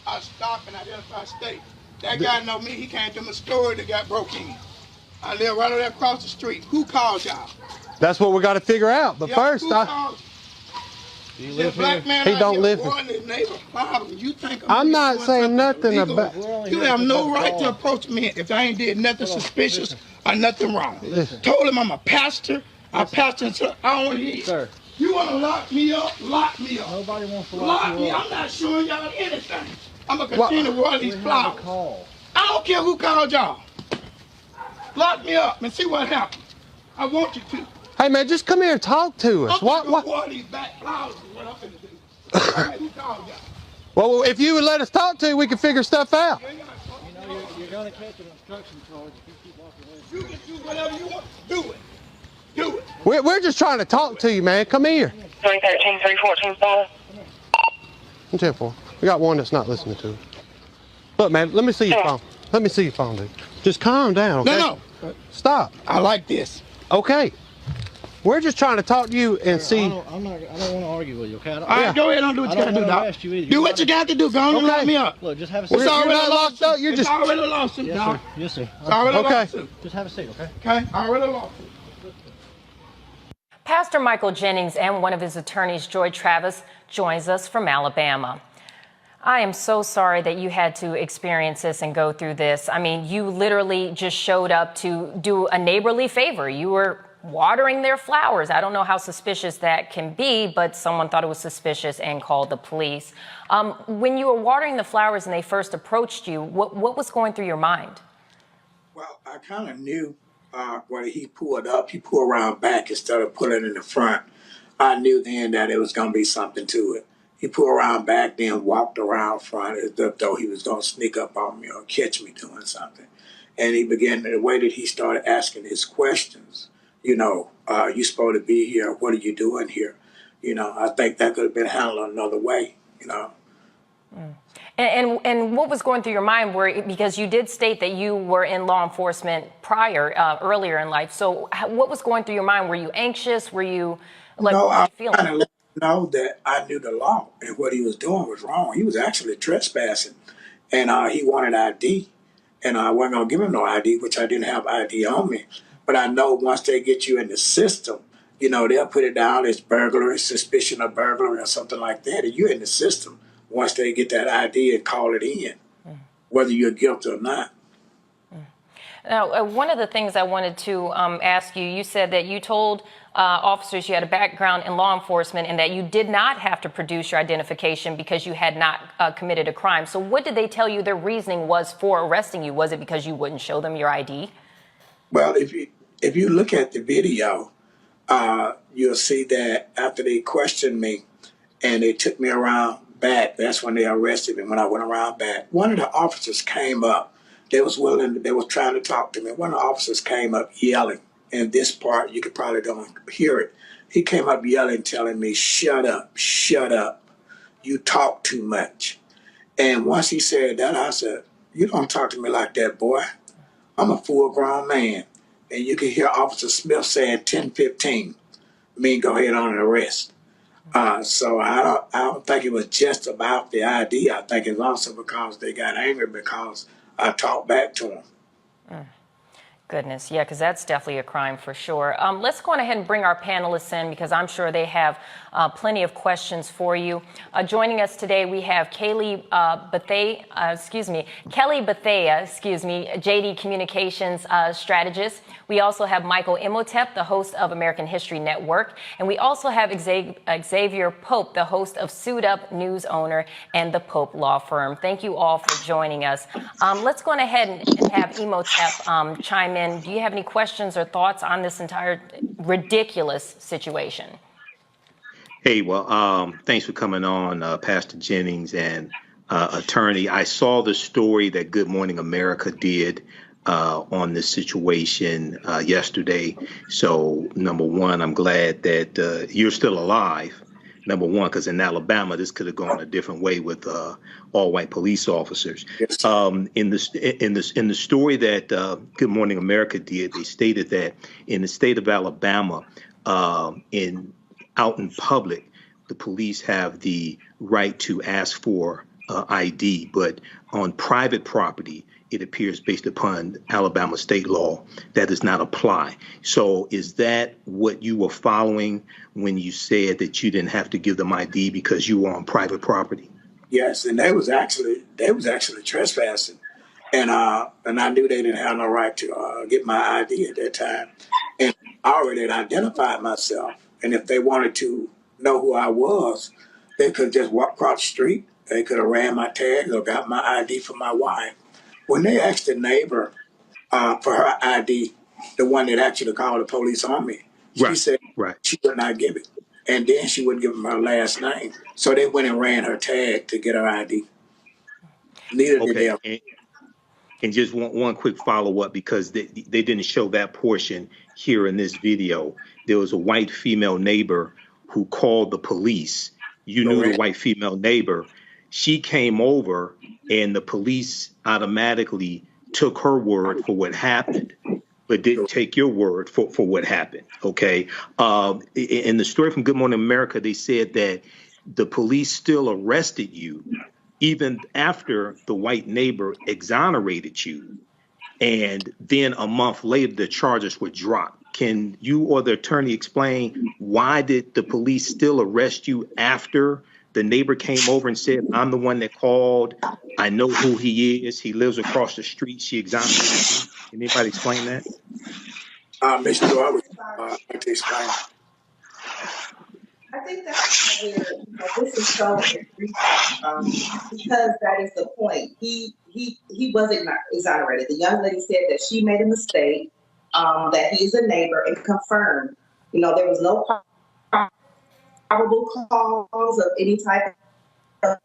a stop and identify state. That guy know me. He came to my store that got broke in. I live right over there across the street. Who called y'all? That's what we got to figure out. But first, he don't live here. I'm not saying nothing about. You have no right to approach me if I ain't did nothing suspicious or nothing wrong. Listen. Told him I'm a pastor. I pastor until I don't want to hear. Sir. You want to lock me up? Lock me up. Nobody wants to lock me up. I'm not showing y'all anything. I'm going to continue to water these flowers. I don't care who called y'all. Lock me up and see what happens. I want you to. Hey, man, just come here and talk to us. I'm going to water these back flowers is what I'm going to do. Who called y'all? Well, if you would let us talk to you, we can figure stuff out. You know, you're going to catch an obstruction charge if you keep walking away. You can do whatever you want. Do it. Do it. We're just trying to talk to you, man. Come here. 313, 314, 5. 10-4. We got one that's not listening to us. Look, man, let me see your phone. Let me see your phone, dude. Just calm down, okay? No. Stop. I like this. Okay. We're just trying to talk to you and see. I don't want to argue with you, okay? All right, go ahead and do what you got to do, Doc. Do what you got to do. Go on and lock me up. Look, just have a seat. It's already not locked up. You're just. It's already a lawsuit, Doc. Yes, sir. It's already a Okay. lawsuit. Just have a seat, okay? Okay, already a lawsuit. Pastor Michael Jennings and one of his attorneys, Joy Travis, joins us from Alabama. I am so sorry that you had to experience this and go through this. I mean, you literally just showed up to do a neighborly favor. You were watering their flowers. I don't know how suspicious that can be, but someone thought it was suspicious and called the police. When you were watering the flowers and they first approached you, what was going through your mind? Well, I kind of knew when he pulled up, he pulled around back instead of pulling in the front. I knew then that it was going to be something to it. He pulled around back, then walked around front as though he was going to sneak up on me or catch me doing something. And he began, the way that he started asking his questions, you know, you supposed to be here, what are you doing here? You know, I think that could have been handled another way, you know. And what was going through your mind? Because you did state that you were in law enforcement earlier in life. So what was going through your mind? Were you anxious? Were you like, no, what were you feeling? I kind of know that I knew the law and what he was doing was wrong. He was actually trespassing, and he wanted ID, and I wasn't gonna give him no ID, which I didn't have ID on me. But I know once they get you in the system, you know, they'll put it down as burglary, suspicion of burglary, or something like that, and you're in the system once they get that ID and call it in, whether you're guilty or not. Now, one of the things I wanted to ask you, you said that you told officers you had a background in law enforcement and that you did not have to produce your identification because you had not committed a crime. So what did they tell you their reasoning was for arresting you? Was it because you wouldn't show them your ID? Well, if you look at the video, you'll see that after they questioned me and they took me around back, that's when they arrested me. When I went around back, one of the officers came up. They was trying to talk to me. One of the officers came up yelling. And this part, you could probably don't hear it. He came up yelling, telling me, shut up, you talk too much. And once he said that, I said, you don't talk to me like that, boy. I'm a full-grown man. And you can hear Officer Smith saying 10-15. Me go ahead on and arrest. So I don't think it was just about the ID. I think it's also because they got angry because I talked back to them. Goodness, yeah, because that's definitely a crime for sure. Let's go on ahead and bring our panelists in because I'm sure they have plenty of questions for you. Joining us today, we have Kelly Bethea, JD Communications strategist. We also have Michael Imhotep, the host of American History Network. And we also have Xavier Pope, the host of Suit Up News Owner and the Pope Law Firm. Thank you all for joining us. Let's go on ahead and have Imhotep chime in. Do you have any questions or thoughts on this entire ridiculous situation? Hey, well, thanks for coming on, Pastor Jennings and attorney. I saw the story that Good Morning America did on this situation yesterday. So, number one, I'm glad that you're still alive. Number one, because in Alabama, this could have gone a different way with all white police officers. Yes. In the story that Good Morning America did, they stated that in the state of Alabama, out in public, the police have the right to ask for ID, but on private property, it appears based upon Alabama state law, that does not apply. So is that what you were following when you said that you didn't have to give them ID because you were on private property? Yes, and they was actually trespassing, and I knew they didn't have no right to get my ID at that time, and I already had identified myself. And if they wanted to know who I was, they could just walk across the street They could have ran my tags or got my ID for my wife. When they asked the neighbor for her ID, the one that actually called the police on me, she said she would not give it. And then she wouldn't give them her last name. So they went and ran her tag to get her ID. Neither did they. And just one quick follow up, because they didn't show that portion here in this video. There was a white female neighbor who called the police. You knew the white female neighbor. She came over and the police automatically took her word for what happened, but didn't take your word for what happened. Okay. In the story from Good Morning America, they said that the police still arrested you even after the white neighbor exonerated you. And then a month later, the charges were dropped. Can you or the attorney explain why did the police still arrest you after the neighbor came over and said, I'm the one that called, I know who he is, he lives across the street, she exonerated you? Can anybody explain that? Mr. Doyle, I would like to explain. I think that's where this is so egregious, because that is the point. He was exonerated. The young lady said that she made a mistake, that he is a neighbor, and confirmed. There was no probable cause of any type of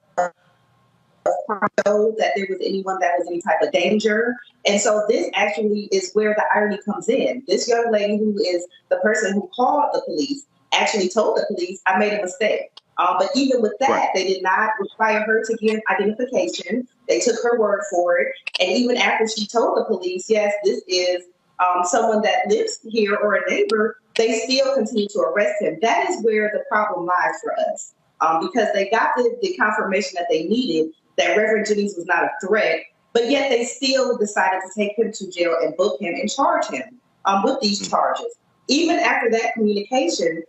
that there was anyone that was any type of danger. And so this actually is where the irony comes in. This young lady, who is the person who called the police, actually told the police, I made a mistake. But even with that, they did not require her to give identification. They took her word for it. And even after she told the police, yes, this is someone that lives here or a neighbor, they still continue to arrest him. That is where the problem lies for us, because they got the confirmation that they needed that Reverend Jennings was not a threat, but yet they still decided to take him to jail and book him and charge him with these charges. Even after that communication,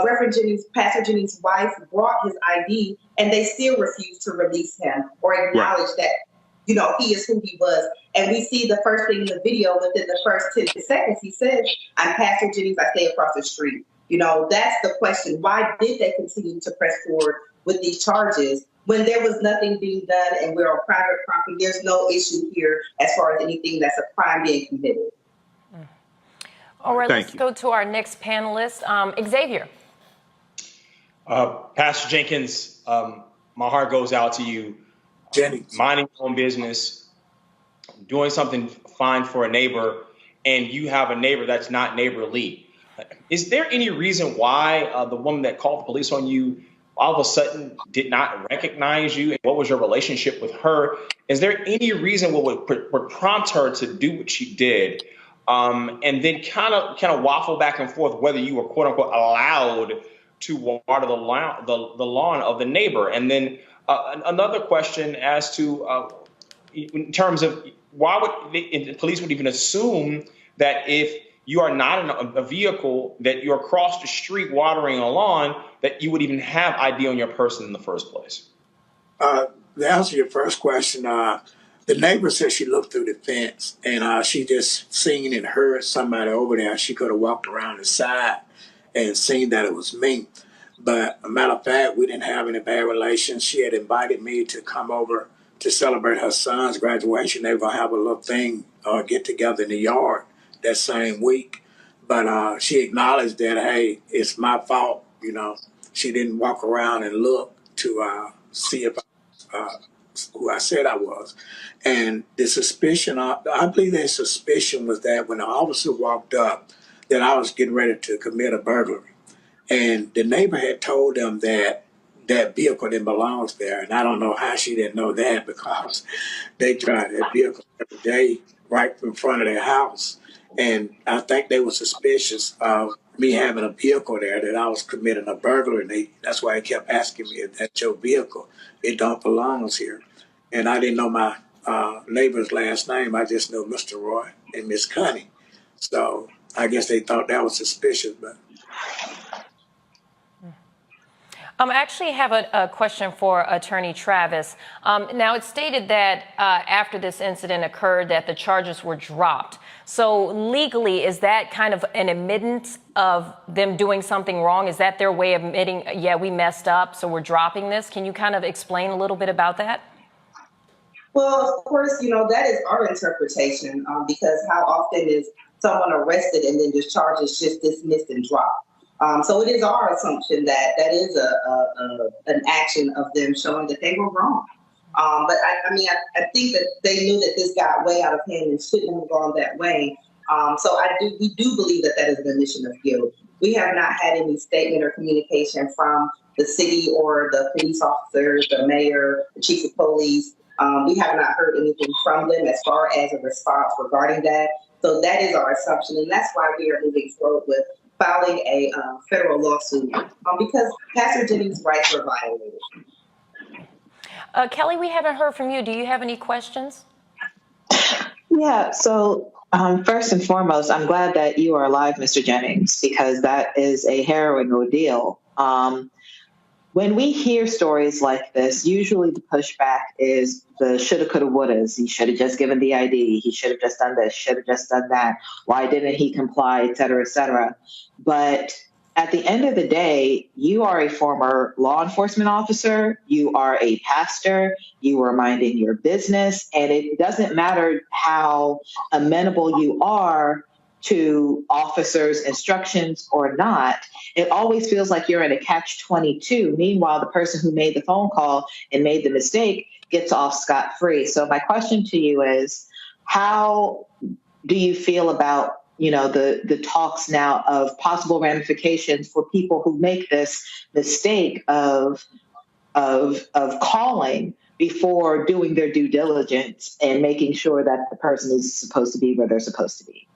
Reverend Jennings, Pastor Jennings' wife, brought his ID, and they still refused to release him or acknowledge that, he is who he was. And we see the first thing in the video, within the first 10 seconds, he says, I'm Pastor Jennings, I stay across the street. That's the question. Why did they continue to press forward with these charges when there was nothing being done and we're on private property? There's no issue here as far as anything that's a crime being committed. All right, let's go to our next panelist, Xavier. Pastor Jenkins, my heart goes out to you. Jennings. Minding your own business, doing something fine for a neighbor, and you have a neighbor that's not neighborly. Is there any reason why the woman that called the police on you all of a sudden did not recognize you? What was your relationship with her? Is there any reason what would prompt her to do what she did? And then kind of waffle back and forth whether you were quote unquote allowed to water the lawn of the neighbor. And then another question as to in terms of why would the police would even assume that if you are not in a vehicle, that you're across the street watering a lawn, that you would even have ID on your person in the first place? To answer your first question, the neighbor said she looked through the fence and she just seen and heard somebody over there. She could have walked around the side and seen that it was me. But a matter of fact, we didn't have any bad relations. She had invited me to come over to celebrate her son's graduation. They were going to have a little thing, get together in the yard that same week. But she acknowledged that, hey, it's my fault. She didn't walk around and look to see if who I said I was. And the suspicion, I believe their suspicion was that when the officer walked up, that I was getting ready to commit a burglary. And the neighbor had told them that that vehicle didn't belong there. And I don't know how she didn't know that, because they drive that vehicle every day right in front of their house. And I think they were suspicious of me having a vehicle there, that I was committing a burglary. And that's why they kept asking me, if that's your vehicle, it don't belong here. And I didn't know my neighbor's last name. I just knew Mr. Roy and Miss Connie. So I guess they thought that was suspicious. But I actually have a question for Attorney Travis. Now, it's stated that after this incident occurred that the charges were dropped. So legally, is that kind of an admittance of them doing something wrong? Is that their way of admitting, yeah, we messed up, so we're dropping this? Can you kind of explain a little bit about that? Well, of course, that is our interpretation because how often is someone arrested and then just charges just dismissed and dropped? So it is our assumption that that is an action of them showing that they were wrong. But I think that they knew that this got way out of hand and shouldn't have gone that way. So we do believe that that is an admission of guilt. We have not had any statement or communication from the city or the police officers, the mayor, the chief of police. We have not heard anything from them as far as a response regarding that. So that is our assumption, and that's why we are moving forward with filing a federal lawsuit because Pastor Jennings' rights were violated. Kelly, we haven't heard from you. Do you have any questions? Yeah, so first and foremost, I'm glad that you are alive, Mr. Jennings, because that is a harrowing ordeal. When we hear stories like this, usually the pushback is the shoulda, coulda, wouldas. He should have just given the ID. He should have just done this, should have just done that. Why didn't he comply, et cetera, et cetera. But at the end of the day, you are a former law enforcement officer. You are a pastor. You are minding your business. And it doesn't matter how amenable you are to officers' instructions or not, it always feels like you're in a catch-22. Meanwhile, the person who made the phone call and made the mistake gets off scot-free. So my question to you is, how do you feel about the talks now of possible ramifications for people who make this mistake of calling before doing their due diligence and making sure that the person is supposed to be where they're supposed to be?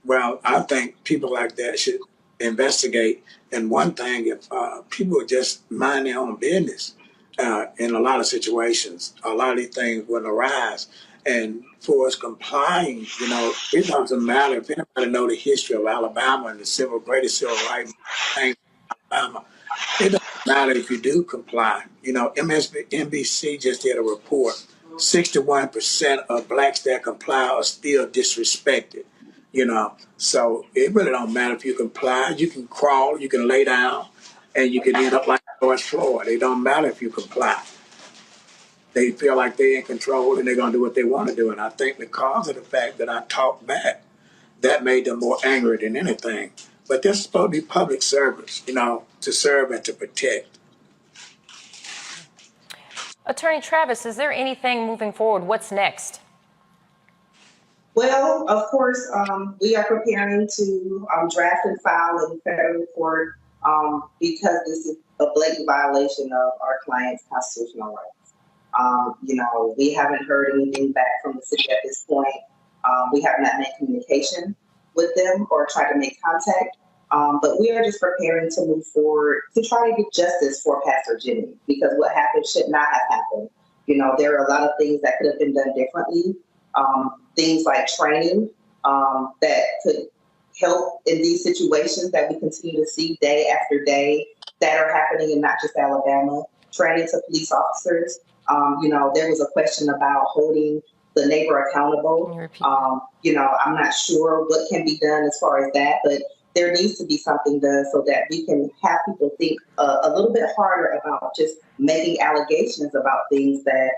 Well, I think people like that should investigate. And one thing, if people would just mind their own business in a lot of situations, a lot of these things wouldn't arise. And for us complying, it doesn't matter if anybody know the history of Alabama and the greatest civil rights thing in Alabama. It doesn't matter if you do comply. NBC just did a report. 61% of blacks that comply are still disrespected. So it really don't matter if you comply. You can crawl, you can lay down, and you can end up like George Floyd. It don't matter if you comply. They feel like they're in control and they're going to do what they want to do. And I think because of the fact that I talked back, that made them more angry than anything. But they're supposed to be public servants, to serve and to protect. Attorney Travis, is there anything moving forward? What's next? Well, of course, we are preparing to draft and file in federal court because this is a blatant violation of our client's constitutional rights. We haven't heard anything back from the city at this point. We have not made communication with them or tried to make contact. But we are just preparing to move forward to try to get justice for Pastor Jennings because what happened should not have happened. There are a lot of things that could have been done differently. Things like training that could help in these situations that we continue to see day after day that are happening in not just Alabama. Training to police officers. There was a question about holding the neighbor accountable. I'm not sure what can be done as far as that, but there needs to be something done so that we can have people think a little bit harder about just making allegations about things that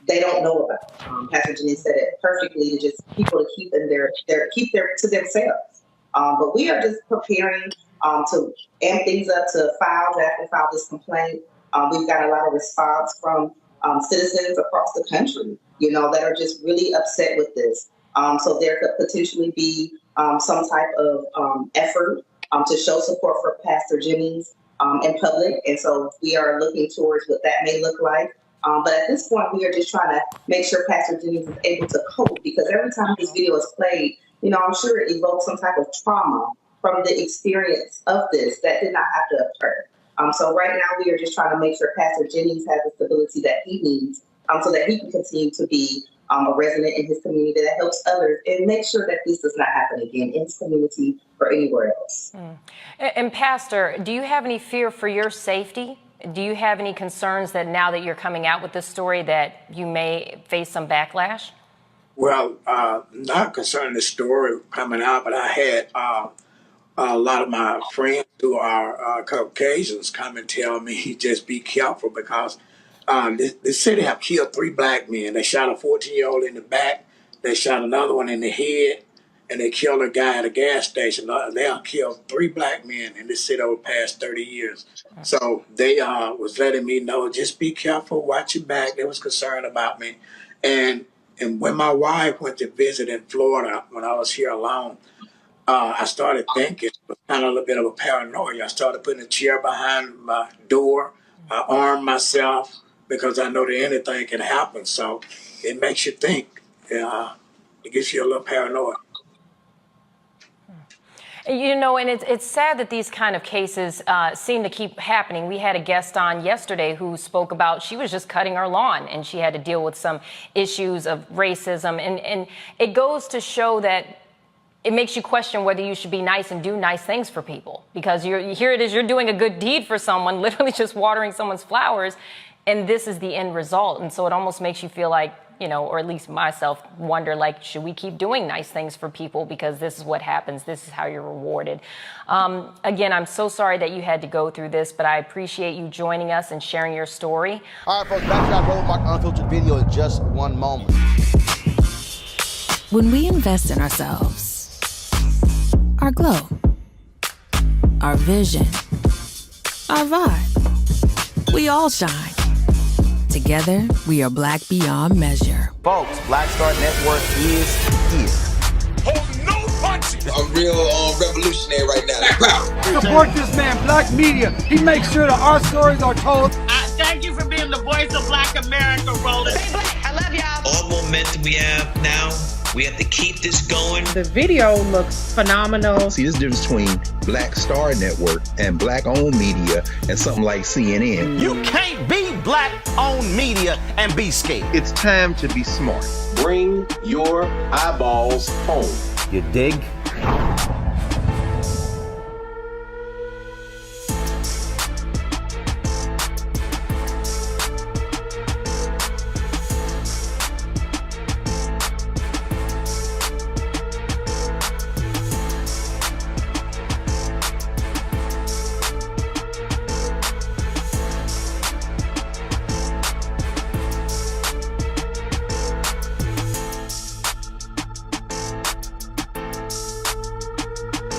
they don't know about. Pastor Jennings said it perfectly, to just people to keep in keep to themselves. But we are just preparing to amp things up to file this complaint. We've got a lot of response from citizens across the country, that are just really upset with this. So there could potentially be some type of effort to show support for Pastor Jennings in public. And so we are looking towards what that may look like. But at this point, we are just trying to make sure Pastor Jennings is able to cope because every time this video is played, I'm sure it evokes some type of trauma from the experience of this that did not have to occur. So right now, we are just trying to make sure Pastor Jennings has the stability that he needs so that he can continue to be a resident in his community that helps others and make sure that this does not happen again in his community or anywhere else. And Pastor, do you have any fear for your safety Do you have any concerns that now that you're coming out with this story that you may face some backlash? Well, not concerning the story coming out, but I had a lot of my friends who are Caucasians come and tell me just be careful because this city have killed 3 black men. They shot a 14-year-old in the back. They shot another one in the head. And they killed a guy at a gas station. They have killed 3 black men in this city over the past 30 years. So they was letting me know, just be careful, watch your back. They was concerned about me. And when my wife went to visit in Florida, when I was here alone, I started thinking, it was kind of a little bit of a paranoia. I started putting a chair behind my door. I armed myself because I know that anything can happen. So it makes you think. It gets you a little paranoid. You know, and it's sad that these kind of cases seem to keep happening. We had a guest on yesterday who spoke about she was just cutting her lawn and she had to deal with some issues of racism. And it goes to show that it makes you question whether you should be nice and do nice things for people, because here it is, you're doing a good deed for someone, literally just watering someone's flowers, and this is the end result. And so it almost makes you feel like, you know, or at least myself, wonder, like, should we keep doing nice things for people because this is what happens, this is how you're rewarded. Again, I'm so sorry that you had to go through this, but I appreciate you joining us and sharing your story. All right, folks, back to our Roadmark Unfiltered video in just one moment. When we invest in ourselves, our glow, our vision, our vibe, we all shine. Together, we are black beyond measure. Folks, Black Star Network is here. Hold no punches! I'm real revolutionary right now. Support this man, Black Media. He makes sure that our stories are told. Thank you for being the voice of Black America, Roland. Stay black. I love y'all. All momentum we have now, we have to keep this going. The video looks phenomenal. See, this difference between Black Star Network and black-owned media and something like CNN. You can't be black-owned media and be scared. It's time to be smart. Bring your eyeballs home. You dig?